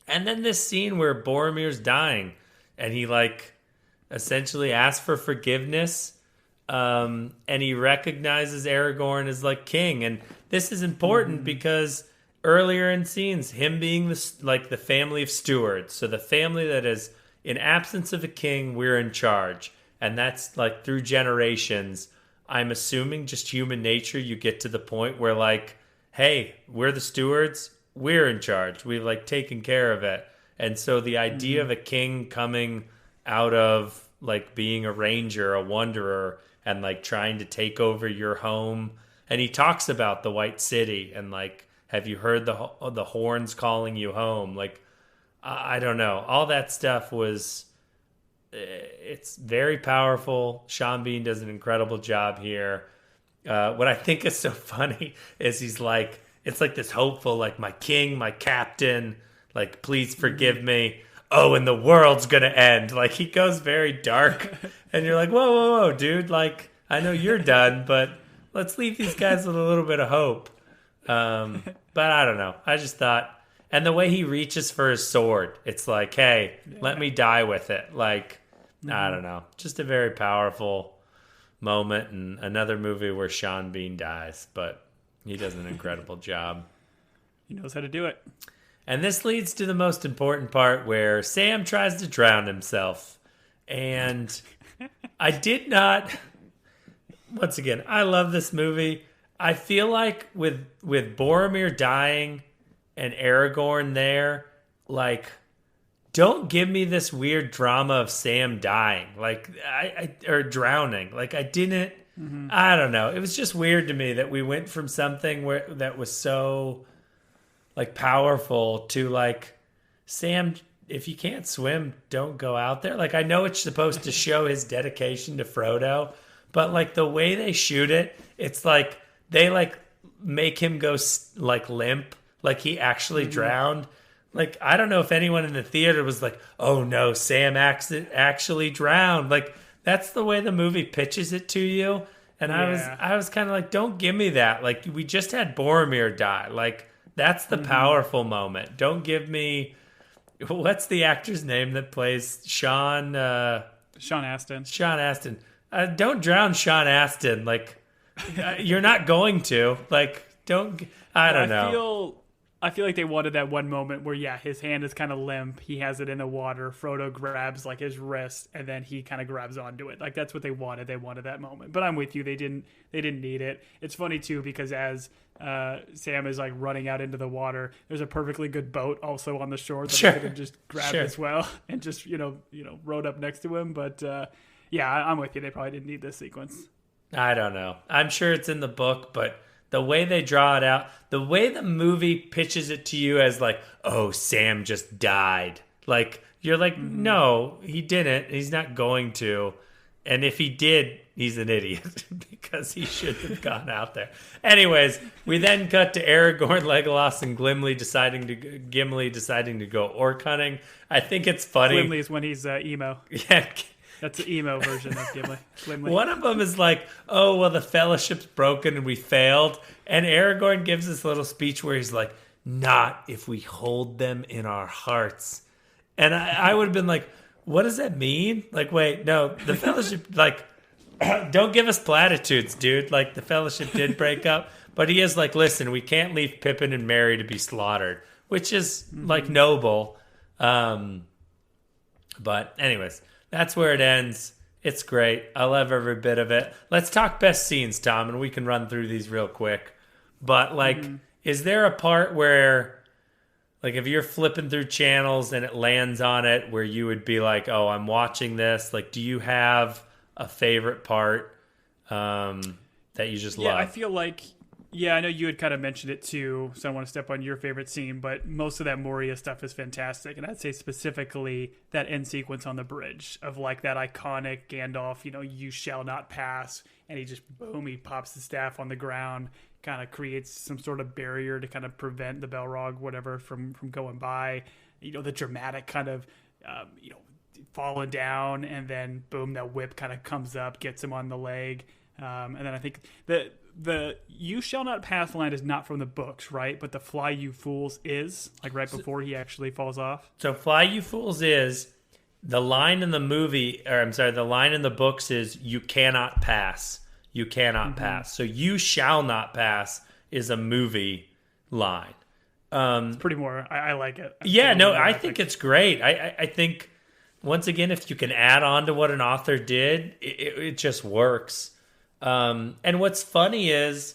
And then this scene where Boromir's dying, and he essentially asks for forgiveness, and he recognizes Aragorn as king. And this is important because earlier in scenes, him being the family of stewards, so the family that is, in absence of a king, we're in charge, and that's through generations. I'm assuming just human nature, you get to the point where hey, we're the stewards, we're in charge, we've taken care of it. And so the idea of a king coming out of being a ranger, a wanderer, and trying to take over your home, and he talks about the White City and have you heard the horns calling you home? I don't know. All that stuff it's very powerful. Sean Bean does an incredible job here. What I think is so funny is he's it's this hopeful, my king, my captain, please forgive me. Oh, and the world's going to end. He goes very dark. And you're whoa, dude. I know you're done, but let's leave these guys with a little bit of hope. But I don't know. I just thought, and the way he reaches for his sword, it's hey, let me die with it. I don't know. Just a very powerful moment, and another movie where Sean Bean dies, but he does an incredible job. He knows how to do it. And this leads to the most important part where Sam tries to drown himself. And I did not, once again, I love this movie. I feel with Boromir dying and Aragorn there, don't give me this weird drama of Sam dying, or drowning. I didn't. I don't know. It was just weird to me that we went from something that was so powerful to Sam. If you can't swim, don't go out there. I know it's supposed to show his dedication to Frodo, but the way they shoot it, it's they make him go limp, he actually drowned. I don't know if anyone in the theater was oh no, Sam actually drowned. That's the way the movie pitches it to you. And yeah. I was kind of don't give me that. We just had Boromir die. That's the powerful moment. Don't give me, what's the actor's name that plays Sean? Sean Astin. Sean Astin. Don't drown Sean Astin. You're not going to. Don't. I don't know. I feel like they wanted that one moment where, his hand is kind of limp. He has it in the water. Frodo grabs his wrist, and then he kind of grabs onto it. That's what they wanted. They wanted that moment. But I'm with you. They didn't need it. It's funny too because as Sam is running out into the water, there's a perfectly good boat also on the shore that they could have just grabbed as well and just rowed up next to him. But I'm with you. They probably didn't need this sequence. I don't know. I'm sure it's in the book, but the way they draw it out, the way the movie pitches it to you as oh, Sam just died. You're no, he didn't. He's not going to. And if he did, he's an idiot because he shouldn't have gone out there. Anyways, we then cut to Aragorn, Legolas, and Gimli deciding to go orc hunting. I think it's funny. Gimli is when he's emo. Yeah. That's the emo version of Gimli. One of them is oh, well, the fellowship's broken and we failed. And Aragorn gives this little speech where he's not if we hold them in our hearts. And I would have been like, what does that mean? Like, wait, no, the Fellowship, like, don't give us platitudes, dude. Like, the Fellowship did break up, but he is like, listen, we can't leave Pippin and Merry to be slaughtered, which is like noble. But anyways, that's where it ends. It's great. I love every bit of it. Let's talk best scenes, Tom, and we can run through these real quick. But like, is there a part where, like, if you're flipping through channels and it lands on it where you would be like, oh, I'm watching this? Like, do you have a favorite part that you just love? Yeah, I feel like, I know you had kind of mentioned it too, so I don't want to step on your favorite scene, but most of that Moria stuff is fantastic. And I'd say specifically that end sequence on the bridge of like that iconic Gandalf, you shall not pass. And he just, boom, he pops the staff on the ground, kind of creates some sort of barrier to kind of prevent the Balrog, whatever, from going by. The dramatic kind of, falling down, and then boom, that whip kind of comes up, gets him on the leg. And then I think the "You shall not pass" line is not from the books, right? But the "Fly you fools" is, like, right before he actually falls off. So "Fly you fools" is the line in the movie, or I'm sorry, the line in the books is "You cannot pass. You cannot pass." So "You shall not pass" is a movie line. It's pretty more. I like it. I think it's great. I think, once again, if you can add on to what an author did, it just works. And what's funny is,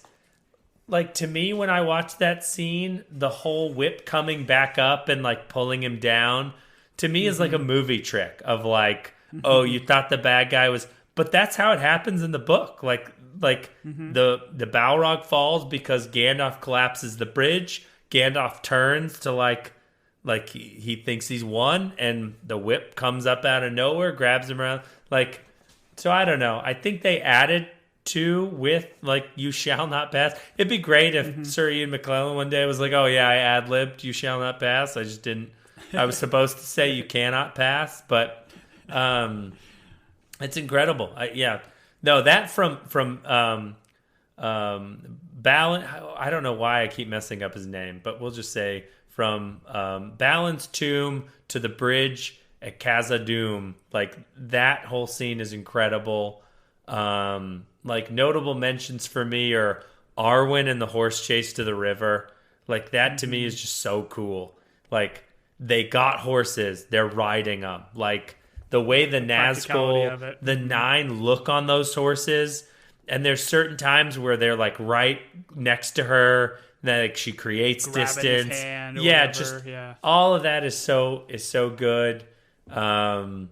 like, to me, when I watched that scene, the whole whip coming back up and like pulling him down, to me is like a movie trick of like, oh, you thought the bad guy was, but that's how it happens in the book. Like the Balrog falls because Gandalf collapses the bridge. Gandalf turns to like he thinks he's won, and the whip comes up out of nowhere, grabs him around. Like, so I don't know. I think they added to with like "You shall not pass." It'd be great if Sir Ian McClellan one day was like, oh yeah, I ad-libbed "You shall not pass." I just didn't. I was supposed to say "You cannot pass," but it's incredible. No, that from Balin. I don't know why I keep messing up his name, but we'll just say from Balin's tomb to the bridge at Khazad-dûm. Like, that whole scene is incredible. Like, notable mentions for me are Arwen and the horse chase to the river. Like, that to me is just so cool. Like, they got horses, they're riding them. Like, the way the Nazgul, the Nine look on those horses, and there's certain times where they're like right next to her, that like she creates distance. His hand or whatever. All of that is so good. The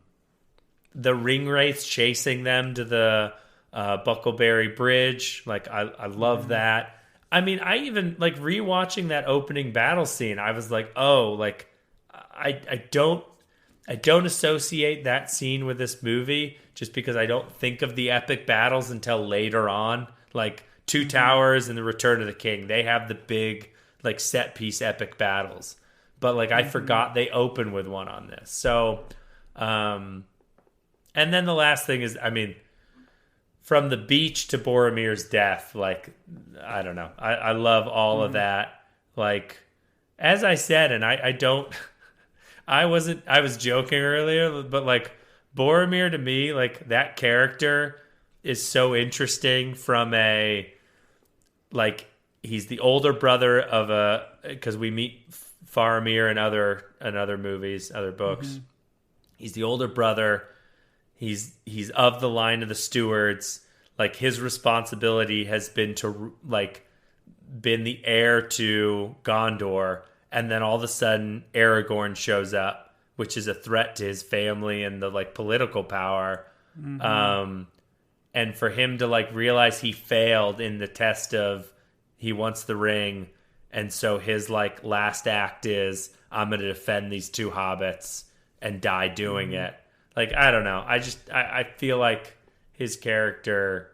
ring wraiths chasing them to the Buckleberry Bridge, like I love that. I mean, I even like rewatching that opening battle scene. I was like, oh, like I don't associate that scene with this movie, just because I don't think of the epic battles until later on. Like Two Towers and the Return of the King, they have the big like set piece epic battles. But like I forgot they open with one on this. So, and then the last thing is, I mean, from the beach to Boromir's death, like, I don't know. I love all of that. Like, as I said, and I don't, I was joking earlier, but like Boromir to me, like that character is so interesting from a, like, he's the older brother of because we meet Faramir in other movies, other books. He's the older brother. He's of the line of the stewards. Like, his responsibility has been to like been the heir to Gondor, and then all of a sudden Aragorn shows up, which is a threat to his family and the like political power. And for him to like realize he failed in the test of he wants the ring, and so his like last act is, I'm going to defend these two hobbits and die doing it. Like, I don't know. I feel like his character,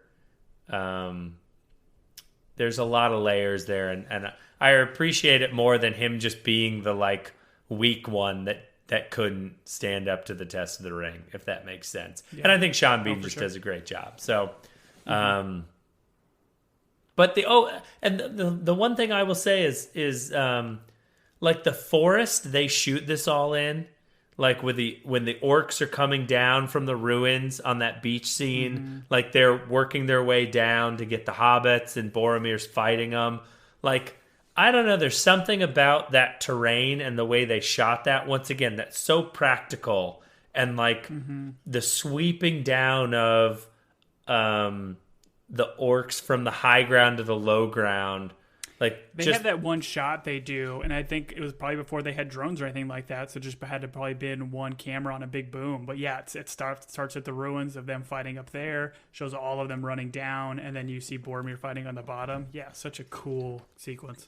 there's a lot of layers there, and I appreciate it more than him just being the like weak one that couldn't stand up to the test of the ring, if that makes sense. Yeah. And I think Sean Bean does a great job. So, but the one thing I will say is like the forest they shoot this all in, like when the orcs are coming down from the ruins on that beach scene, like they're working their way down to get the hobbits and Boromir's fighting them. Like, I don't know, there's something about that terrain and the way they shot that, once again, that's so practical, and like the sweeping down of the orcs from the high ground to the low ground. Like, they have that one shot they do, and I think it was probably before they had drones or anything like that, so just had to probably been one camera on a big boom. But yeah, it starts at the ruins of them fighting up there, shows all of them running down, and then you see Boromir fighting on the bottom. Yeah, such a cool sequence.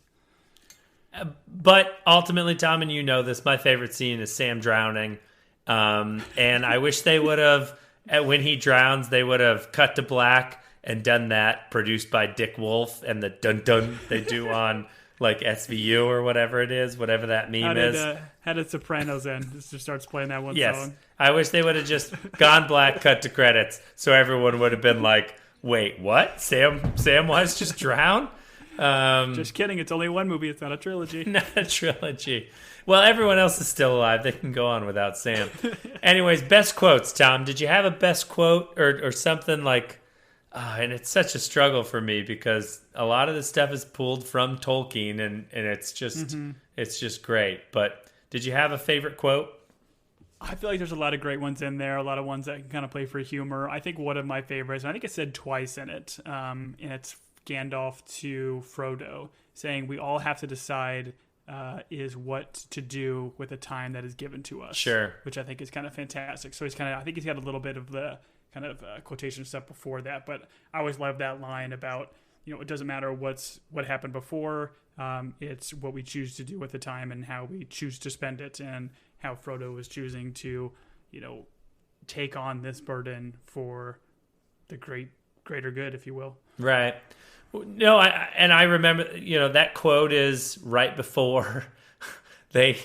But ultimately, Tom, and you know this, my favorite scene is Sam drowning. And I wish they would have, when he drowns, they would have cut to black and done that, produced by Dick Wolf, and the dun-dun they do on, like, SVU or whatever it is, whatever that meme is. How did Sopranos end? Just starts playing that one yes. song. I wish they would have just gone black, cut to credits, so everyone would have been like, wait, what? Samwise just drowned? Just kidding. It's only one movie. It's not a trilogy. Not a trilogy. Well, everyone else is still alive. They can go on without Sam. Anyways, best quotes, Tom. Did you have a best quote or something like... and it's such a struggle for me because a lot of this stuff is pulled from Tolkien, and it's just great. But did you have a favorite quote? I feel like there's a lot of great ones in there, a lot of ones that can kind of play for humor. I think one of my favorites, and I think it said twice in it, and it's Gandalf to Frodo, saying we all have to decide is what to do with the time that is given to us. Sure. Which I think is kind of fantastic. So I think he's got a little bit of the kind of quotation stuff before that, but I always love that line about, it doesn't matter what happened before, it's what we choose to do with the time and how we choose to spend it, and how Frodo was choosing to, take on this burden for the greater good, if you will. Right. No, I remember, that quote is right before I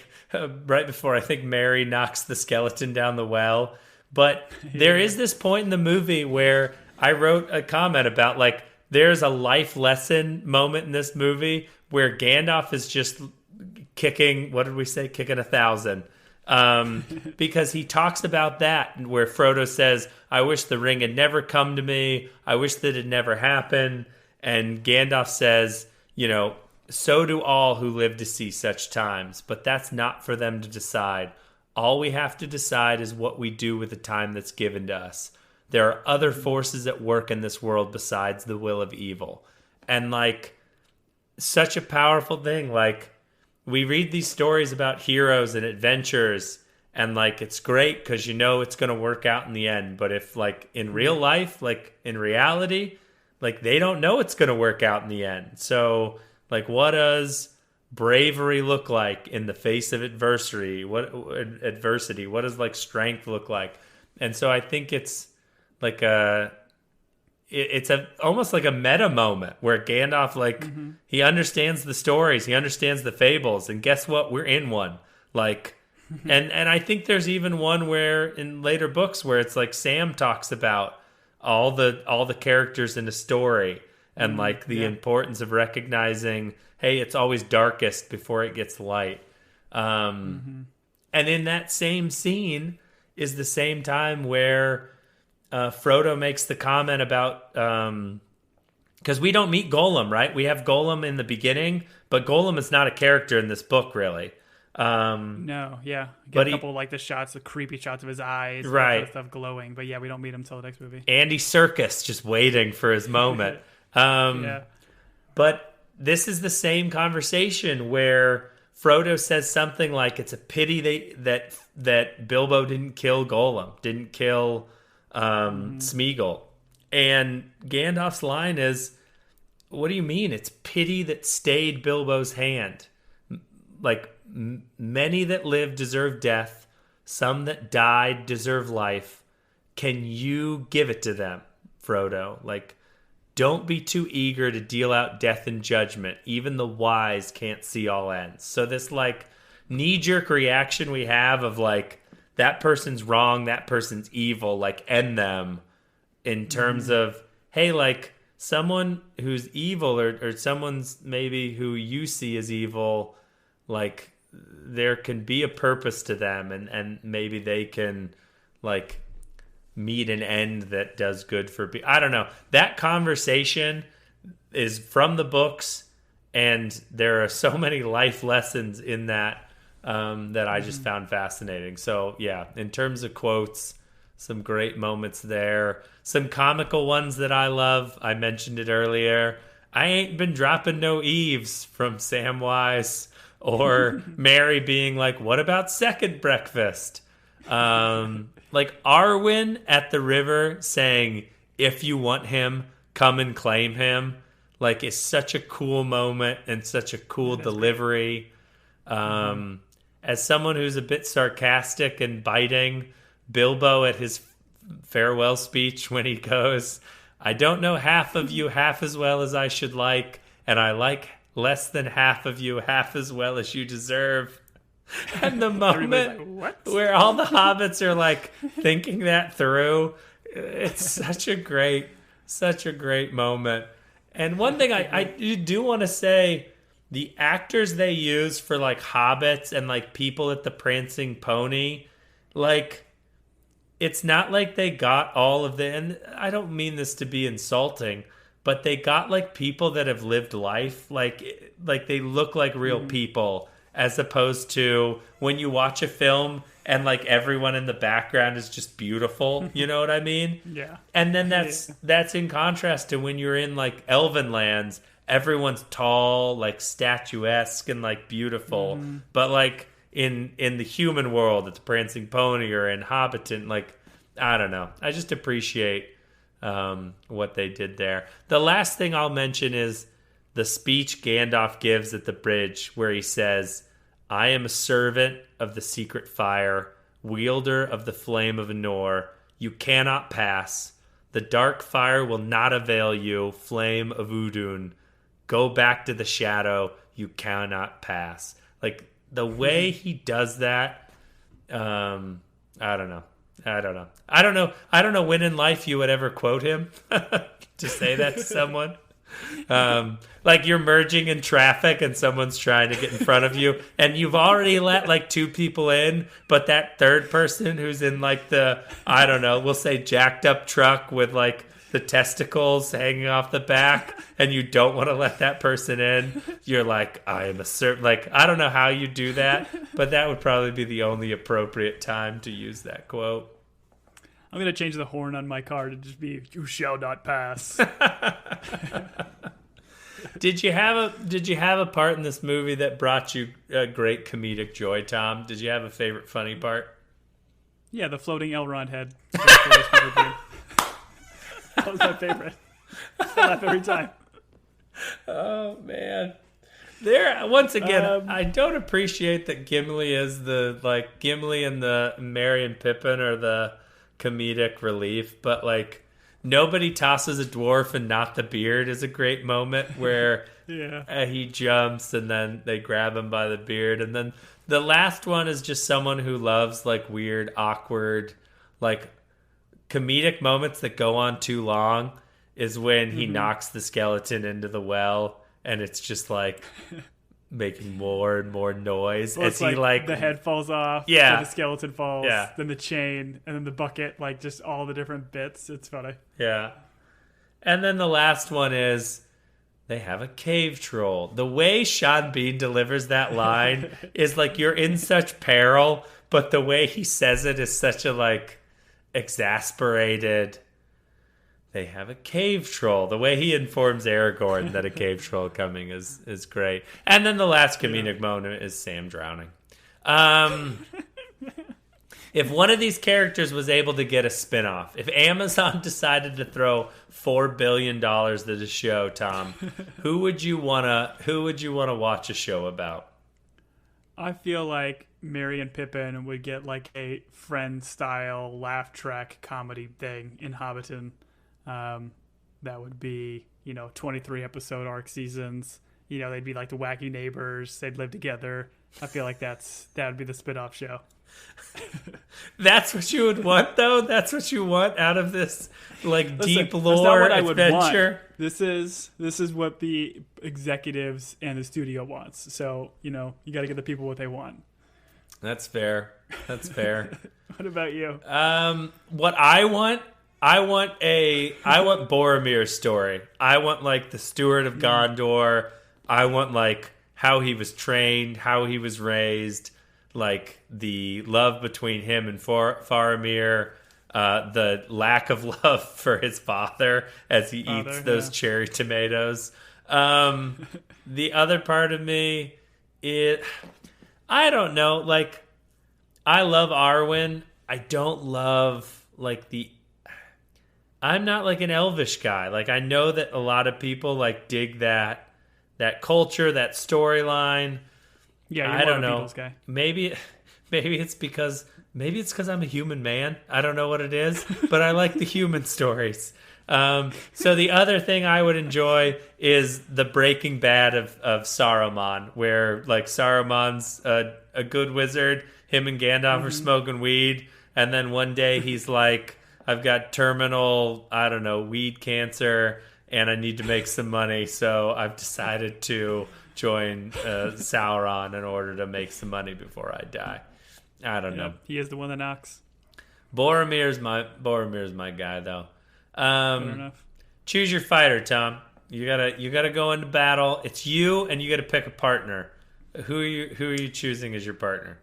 think Mary knocks the skeleton down the well. But there is this point in the movie where I wrote a comment about, like, there's a life lesson moment in this movie where Gandalf is just kicking 1,000. Because he talks about that, where Frodo says, I wish the ring had never come to me. I wish that it never happened. And Gandalf says, so do all who live to see such times. But that's not for them to decide. All we have to decide is what we do with the time that's given to us. There are other forces at work in this world besides the will of evil. And, like, such a powerful thing. Like, we read these stories about heroes and adventures, and, like, it's great because it's going to work out in the end. But if, like, in real life, like, in reality, like, they don't know it's going to work out in the end. So, like, what does bravery look like in the face of adversity? What does, like, strength look like? And so I think it's like it's almost like a meta moment where Gandalf, like, he understands the stories, he understands the fables, and guess what? We're in one. Like, and I think there's even one where in later books where it's like Sam talks about all the characters in a story, and like the importance of recognizing, hey, it's always darkest before it gets light. And in that same scene is the same time where Frodo makes the comment about, because we don't meet Gollum, right? We have Gollum in the beginning, but Gollum is not a character in this book, really. No, yeah. Get a couple like the creepy shots of his eyes, right, kind of stuff glowing. But yeah, we don't meet him until the next movie. Andy Serkis just waiting for his moment. Yeah. But this is the same conversation where Frodo says something like, "It's a pity that Bilbo didn't kill Gollum, didn't kill Smeagol," and Gandalf's line is, "What do you mean? It's pity that stayed Bilbo's hand. Like, many that live deserve death, some that died deserve life. Can you give it to them, Frodo? Like, don't be too eager to deal out death and judgment. Even the wise can't see all ends." So this, like, knee-jerk reaction we have of, like, that person's wrong, that person's evil, like, end them, in terms of, hey, like, someone who's evil or someone's maybe who you see as evil, like, there can be a purpose to them, and maybe they can like meet an end that does good for people. I don't know. That conversation is from the books, and there are so many life lessons in that that I just found fascinating. So yeah, in terms of quotes, some great moments there. Some comical ones that I love. I mentioned it earlier. I ain't been dropping no eaves from Samwise, or Mary being like, what about second breakfast? Like Arwen at the river saying, if you want him, come and claim him. Like, it's such a cool moment and such a cool delivery. As someone who's a bit sarcastic and biting, Bilbo at his farewell speech when he goes, I don't know half of you half as well as I should like, and I like less than half of you half as well as you deserve. And the moment like, where all the hobbits are like thinking that through, it's such a great moment. And one thing I do want to say, the actors they use for like hobbits and like people at the Prancing Pony, like, it's not like they got all of the, and I don't mean this to be insulting, but they got like people that have lived life, like they look like real people, as opposed to when you watch a film and like everyone in the background is just beautiful. You know what I mean? Yeah. And then that's in contrast to when you're in like Elven lands, everyone's tall, like statuesque and like beautiful. But like in the human world, it's Prancing Pony or in Hobbiton, like, I don't know. I just appreciate what they did there. The last thing I'll mention is the speech Gandalf gives at the bridge where he says, I am a servant of the secret fire, wielder of the flame of Anor. You cannot pass. The dark fire will not avail you, flame of Udun. Go back to the shadow. You cannot pass. Like, the way he does that, I don't know. I don't know when in life you would ever quote him to say that to someone. Like you're merging in traffic and someone's trying to get in front of you and you've already let like two people in, but that third person who's in like the, I don't know, we'll say jacked up truck with like the testicles hanging off the back, and you don't want to let that person in, you're like, I am a certain, like, I don't know how you do that, but that would probably be the only appropriate time to use that quote. I'm going to change the horn on my car to just be, you shall not pass. Did you have a part in this movie that brought you a great comedic joy, Tom? Did you have a favorite funny part? Yeah, the floating Elrond head. That was my favorite. I laugh every time. Oh, man. There, once again, I don't appreciate that Gimli is Gimli and the Merry and Pippin are the comedic relief, but like nobody tosses a dwarf and not the beard is a great moment where he jumps and then they grab him by the beard, and then the last one is just someone who loves like weird, awkward, like comedic moments that go on too long is when he knocks the skeleton into the well and it's just like making more and more noise as he like the head falls off, then the skeleton falls, then the chain, and then the bucket, like just all the different bits. It's funny. Yeah. And then the last one is they have a cave troll. The way Sean Bean delivers that line is like you're in such peril, but the way he says it is such a like exasperated, they have a cave troll. The way he informs Aragorn that a cave troll coming is great. And then the last comedic moment is Sam drowning. If one of these characters was able to get a spinoff, if Amazon decided to throw $4 billion at a show, Tom, who would you wanna watch a show about? I feel like Merry and Pippin would get like a friend-style laugh track comedy thing in Hobbiton. That would be, 23 episode arc seasons. They'd be like the wacky neighbors. They'd live together. I feel like that would be the spin-off show. That's what you would want, though? That's what you want out of this, like, deep Listen, lore that's not what I would adventure? want. This is what the executives and the studio wants. So, you got to get the people what they want. That's fair. That's fair. What about you? What I want Boromir's story. I want, like, the Steward of Gondor. I want, like, how he was trained, how he was raised, like the love between him and Faramir, the lack of love for his father as he eats those cherry tomatoes. The other part of me, I don't know. Like, I love Arwen. I don't love, like, I'm not, like, an Elvish guy. Like, I know that a lot of people, like, dig that culture, that storyline. Yeah, I don't know. Beatles guy. Maybe it's because I'm a human man. I don't know what it is, but I like the human stories. So the other thing I would enjoy is the Breaking Bad of Saruman, where, like, Saruman's a good wizard. Him and Gandalf are smoking weed, and then one day he's like, "I've got terminal, I don't know, weed cancer, and I need to make some money, so I've decided to join Sauron in order to make some money before I die." I don't know. He is the one that knocks. Boromir's my guy, though. Fair enough. Choose your fighter, Tom. You gotta go into battle. It's you, and you gotta pick a partner. Who are you choosing as your partner?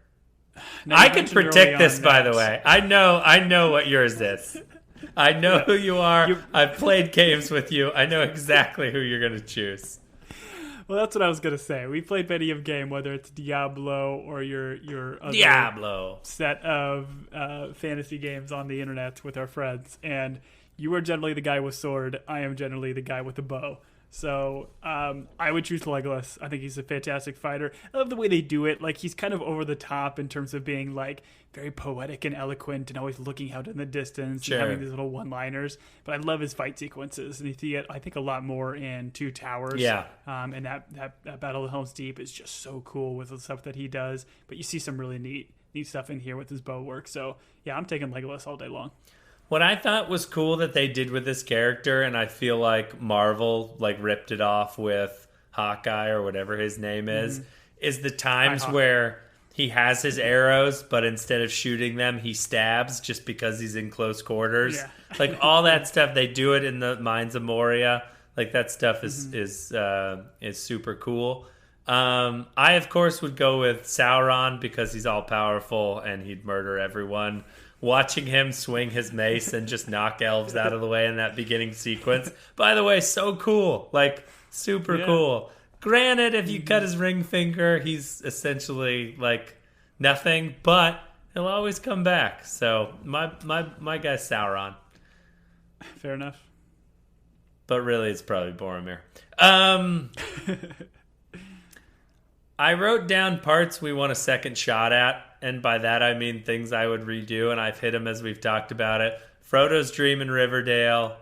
Now, I can predict this, by the way. I know what yours is. I know who you are. I've played games with you. I know exactly who you're going to choose. Well, that's what I was going to say. We played many of game, whether it's Diablo or your other Diablo set of fantasy games on the internet with our friends. And you are generally the guy with sword. I am generally the guy with the bow. So I would choose Legolas. I think he's a fantastic fighter. I love the way they do it. Like, he's kind of over the top in terms of being, like, very poetic and eloquent and always looking out in the distance and having these little one-liners. But I love his fight sequences. And you see it, I think, a lot more in Two Towers. Yeah. And that Battle of Helm's Deep is just so cool with the stuff that he does. But you see some really neat stuff in here with his bow work. So, yeah, I'm taking Legolas all day long. What I thought was cool that they did with this character, and I feel like Marvel, like, ripped it off with Hawkeye or whatever his name is the times where he has his arrows, but instead of shooting them, he stabs just because he's in close quarters. Yeah. Like, all that stuff, they do it in the Mines of Moria. Like, that stuff is super cool. I, of course, would go with Sauron because he's all powerful and he'd murder everyone. Watching him swing his mace and just knock elves out of the way in that beginning sequence. By the way, so cool. Like, super cool. Granted, if you cut his ring finger, he's essentially, like, nothing, but he'll always come back. So, my guy's Sauron. Fair enough. But really, it's probably Boromir. I wrote down parts we want a second shot at, and by that I mean things I would redo, and I've hit them as we've talked about it. Frodo's dream in Riverdale.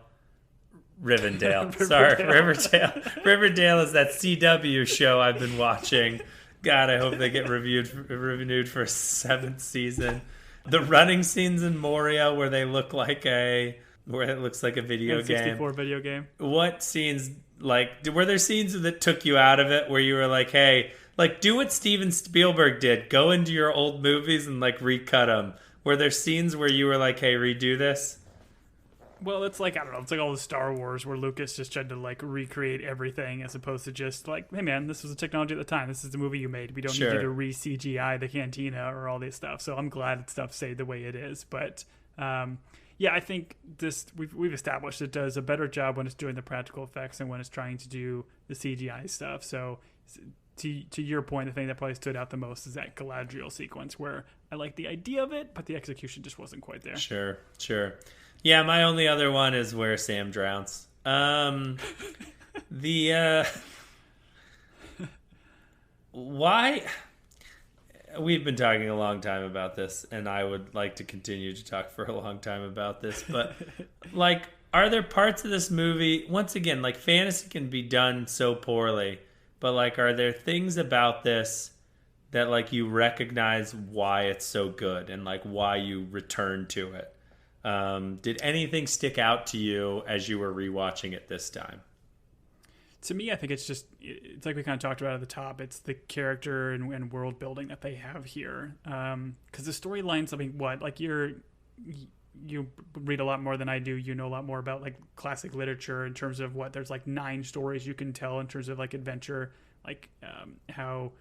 Sorry, Riverdale. Riverdale is that CW show I've been watching. God, I hope they get renewed for a 7th season. The running scenes in Moria where it looks like a video game. N64 video game. What scenes, like, were there scenes that took you out of it where you were like, hey, like, do what Steven Spielberg did. Go into your old movies and, like, recut them. Were there scenes where you were like, hey, redo this? Well, it's like, I don't know, it's like all the Star Wars where Lucas just tried to, like, recreate everything as opposed to just like, hey man, this was the technology at the time. This is the movie you made. We don't need you to re-CGI the cantina or all this stuff. So I'm glad stuff stayed the way it is. But yeah, I think this we've established it does a better job when it's doing the practical effects and when it's trying to do the CGI stuff. So to your point, the thing that probably stood out the most is that Galadriel sequence where I like the idea of it, but the execution just wasn't quite there. Sure. Yeah, my only other one is where Sam drowns. Why? We've been talking a long time about this, and I would like to continue to talk for a long time about this, but, like, are there parts of this movie, once again, like, fantasy can be done so poorly, but, like, are there things about this that like you recognize why it's so good and like why you return to it. Did anything stick out to you as you were rewatching it this time? To me, I think it's like we kind of talked about at the top. It's the character and world building that they have here. Because the storyline's, I mean, you read a lot more than I do. You know a lot more about like classic literature in terms of there's like 9 stories you can tell in terms of like adventure, like how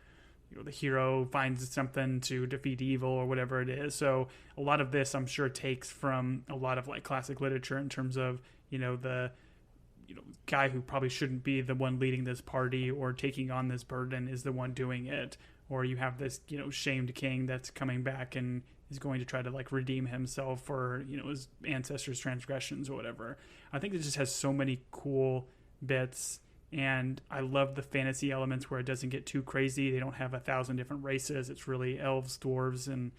the hero finds something to defeat evil or whatever it is. So a lot of this, I'm sure, takes from a lot of like classic literature in terms of the guy who probably shouldn't be the one leading this party or taking on this burden is the one doing it, or you have this shamed king that's coming back and is going to try to like redeem himself for his ancestors' transgressions or whatever. I think it just has so many cool bits. And I love the fantasy elements where it doesn't get too crazy. They don't have 1,000 different races. It's really elves, dwarves, and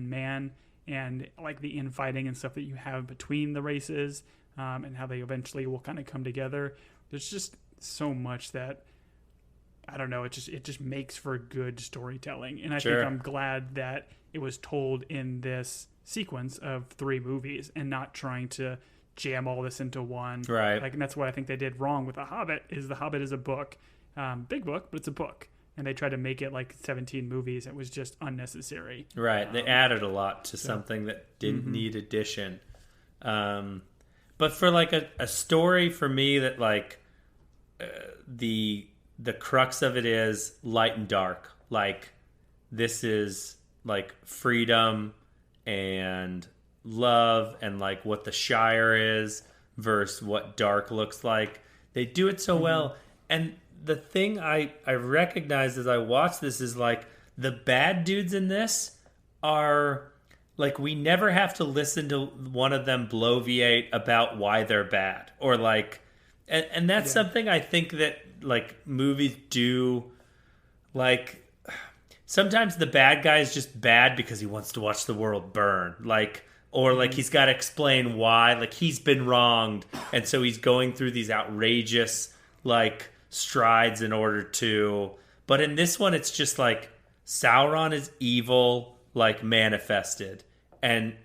man. And like the infighting and stuff that you have between the races, and how they eventually will kind of come together. There's just so much that, I don't know, it just makes for good storytelling. And I think I'm glad that it was told in this sequence of 3 movies and not trying to jam all this into one. Right. Like, and that's what I think they did wrong with The Hobbit is a book. Big book, but it's a book. And they tried to make it like 17 movies. It was just unnecessary. Right. They added a lot to something that didn't need addition. But for like a story for me that like the crux of it is light and dark. Like this is like freedom and love and like what the Shire is versus what dark looks like. They do it so well. And the thing I recognize as I watch this is like the bad dudes in this are like, we never have to listen to one of them bloviate about why they're bad, or like, and that's something I think that like movies do. Like sometimes the bad guy is just bad because he wants to watch the world burn. Like, or like he's got to explain why, like he's been wronged. And so he's going through these outrageous like strides in order to, but in this one, it's just like Sauron is evil, like manifested. And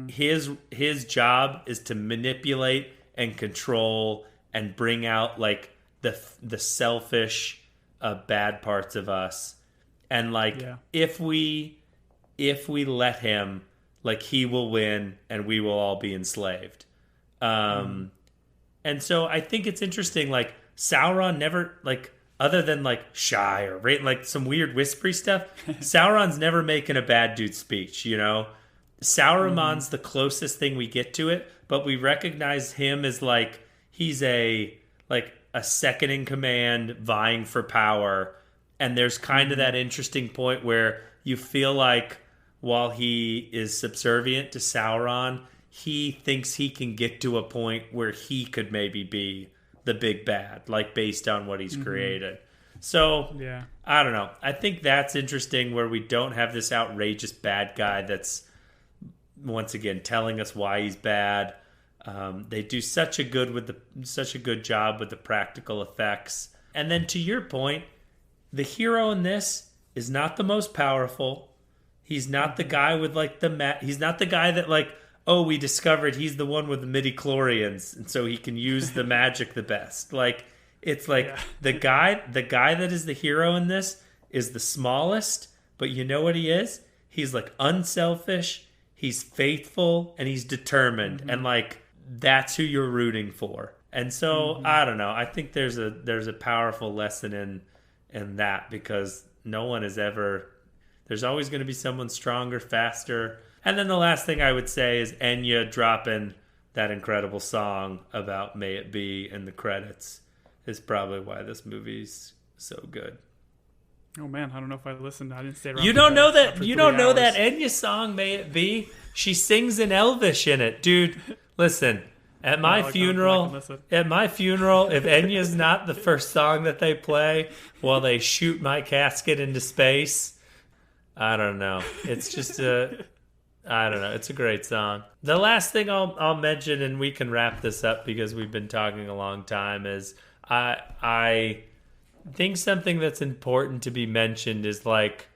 his job is to manipulate and control and bring out like the selfish, bad parts of us. And like, if we let him, like he will win and we will all be enslaved. And so I think it's interesting, like Sauron never, like, other than like shy or like some weird whispery stuff, Sauron's never making a bad dude speech, Sauron's the closest thing we get to it, but we recognize him as like he's a second in command vying for power. And there's kind of that interesting point where you feel like while he is subservient to Sauron, he thinks he can get to a point where he could maybe be the big bad, like based on what he's created. So I don't know. I think that's interesting where we don't have this outrageous bad guy that's once again telling us why he's bad. They do such a good job with the practical effects. And then to your point, the hero in this is not the most powerful. He's not the guy with like he's not the guy that like, oh, we discovered he's the one with the midichlorians and so he can use the magic the best. Like it's like the guy that is the hero in this is the smallest, but you know what he is? He's like unselfish, he's faithful, and he's determined. And like that's who you're rooting for. And so I don't know. I think there's a powerful lesson in that, because no one is ever, there's always going to be someone stronger, faster. And then the last thing I would say is Enya dropping that incredible song about May It Be in the credits is probably why this movie's so good. Oh man, I don't know if I listened. I didn't stay around. You don't know that. You don't know that Enya song, May It Be. She sings in Elvish in it, dude. Listen, at my funeral, if Enya's not the first song that they play while they shoot my casket into space, I don't know. It's just I don't know. It's a great song. The last thing I'll mention, and we can wrap this up because we've been talking a long time, is I think something that's important to be mentioned is like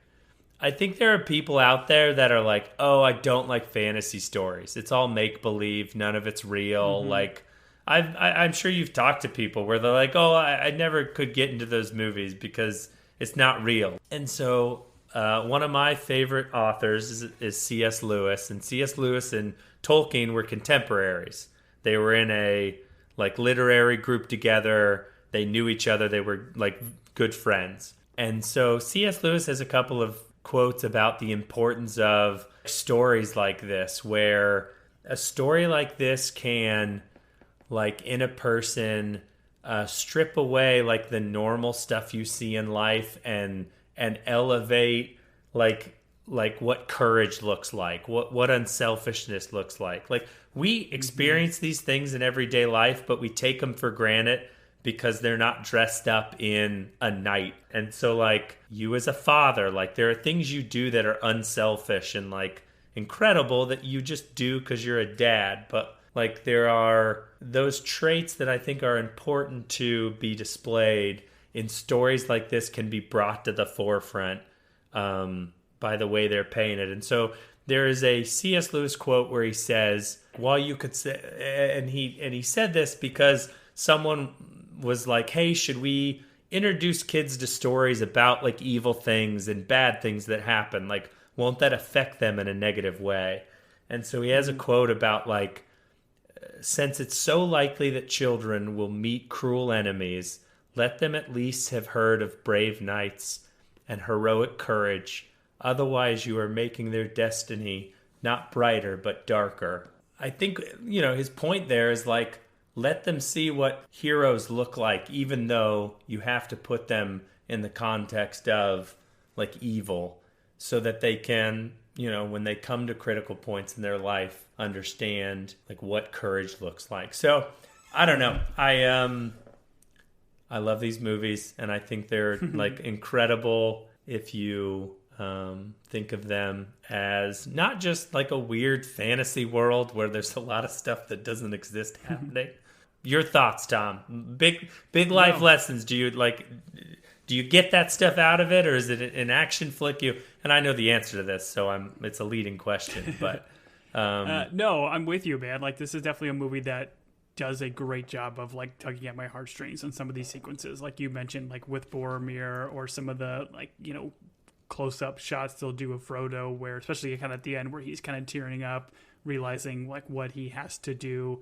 I think there are people out there that are like, oh, I don't like fantasy stories. It's all make-believe. None of it's real. Like, I'm sure you've talked to people where they're like, oh, I never could get into those movies because it's not real. And so one of my favorite authors is C.S. Lewis. And C.S. Lewis and Tolkien were contemporaries. They were in a like literary group together. They knew each other. They were like good friends. And so C.S. Lewis has a couple of quotes about the importance of stories like this, where a story like this can, like in a person, strip away like the normal stuff you see in life and elevate like what courage looks like, what unselfishness looks like. Like we experience these things in everyday life, but we take them for granted because they're not dressed up in a knight. And so like you as a father, like there are things you do that are unselfish and like incredible that you just do because you're a dad. But like there are those traits that I think are important to be displayed in stories like this can be brought to the forefront by the way they're painted. And so there is a C.S. Lewis quote where he says, while you could say, and he said this because someone was like, hey, should we introduce kids to stories about like evil things and bad things that happen? Like, won't that affect them in a negative way? And so he has a quote about like, since it's so likely that children will meet cruel enemies, let them at least have heard of brave knights and heroic courage. Otherwise, you are making their destiny not brighter, but darker. I think, you know, his point there is like, let them see what heroes look like, even though you have to put them in the context of like evil so that they can, you know, when they come to critical points in their life, understand like what courage looks like. So I don't know. I love these movies and I think they're like incredible if you think of them as not just like a weird fantasy world where there's a lot of stuff that doesn't exist happening. Your thoughts, Tom? Big life lessons. Do you get that stuff out of it, or is it an action flick? And I know the answer to this, so it's a leading question. But no, I'm with you, man. Like this is definitely a movie that does a great job of like tugging at my heartstrings on some of these sequences, like you mentioned, like with Boromir, or some of the like close-up shots they'll do of Frodo, where especially kind of at the end where he's kind of tearing up, realizing like what he has to do.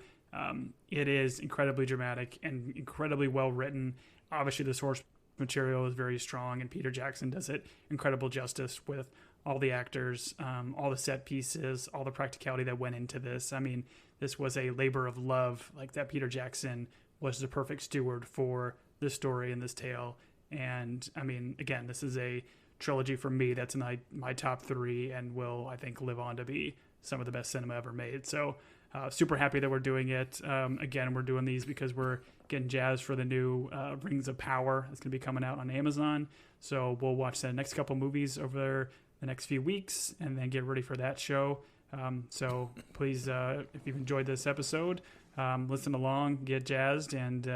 It is incredibly dramatic and incredibly well written. Obviously, the source material is very strong, and Peter Jackson does it incredible justice with all the actors, all the set pieces, all the practicality that went into this. I mean, this was a labor of love, like that Peter Jackson was the perfect steward for this story and this tale. And I mean, again, this is a trilogy for me that's in my top 3 and will, I think, live on to be some of the best cinema ever made. So super happy that we're doing it. Again, we're doing these because we're getting jazzed for the new Rings of Power that's going to be coming out on Amazon. So we'll watch the next couple movies over the next few weeks and then get ready for that show. So please, if you've enjoyed this episode, listen along, get jazzed, and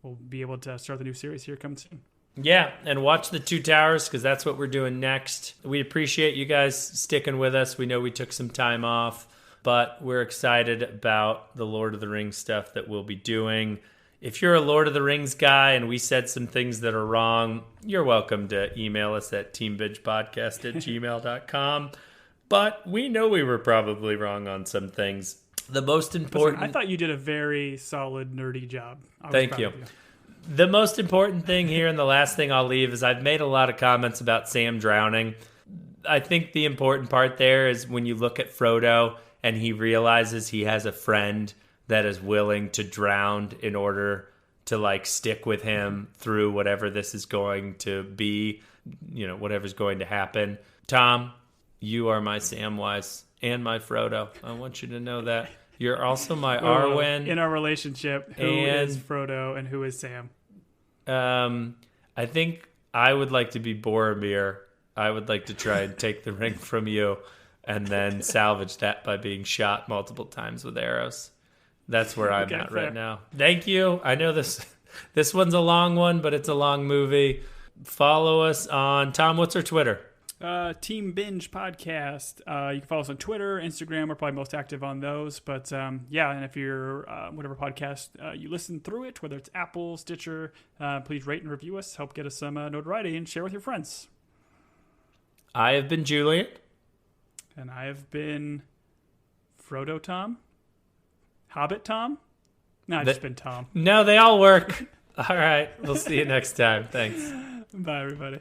we'll be able to start the new series here coming soon. Yeah, and watch The Two Towers because that's what we're doing next. We appreciate you guys sticking with us. We know we took some time off, but we're excited about the Lord of the Rings stuff that we'll be doing. If you're a Lord of the Rings guy and we said some things that are wrong, you're welcome to email us at teambingepodcast@gmail.com. But we know we were probably wrong on some things. The most important... Listen, I thought you did a very solid, nerdy job. Thank you. The most important thing here, and the last thing I'll leave, is I've made a lot of comments about Sam drowning. I think the important part there is when you look at Frodo and he realizes he has a friend that is willing to drown in order to like stick with him through whatever this is going to be, whatever's going to happen. Tom, you are my Samwise and my Frodo. I want you to know that. You're also my Arwen. In our relationship, who is Frodo and who is Sam? I think I would like to be Boromir. I would like to try and take the ring from you and then salvage that by being shot multiple times with arrows. That's where I'm at right now. Thank you. I know this one's a long one, but it's a long movie. Follow us on... Tom, what's our Twitter? Team Binge Podcast. You can follow us on Twitter, Instagram. We're probably most active on those. But yeah, and if you're whatever podcast you listen through it, whether it's Apple, Stitcher, please rate and review us. Help get us some notoriety and share with your friends. I have been Julian. And I have been Frodo Tom. Hobbit Tom? No, I've just been Tom. No, they all work. All right. We'll see you next time. Thanks. Bye, everybody.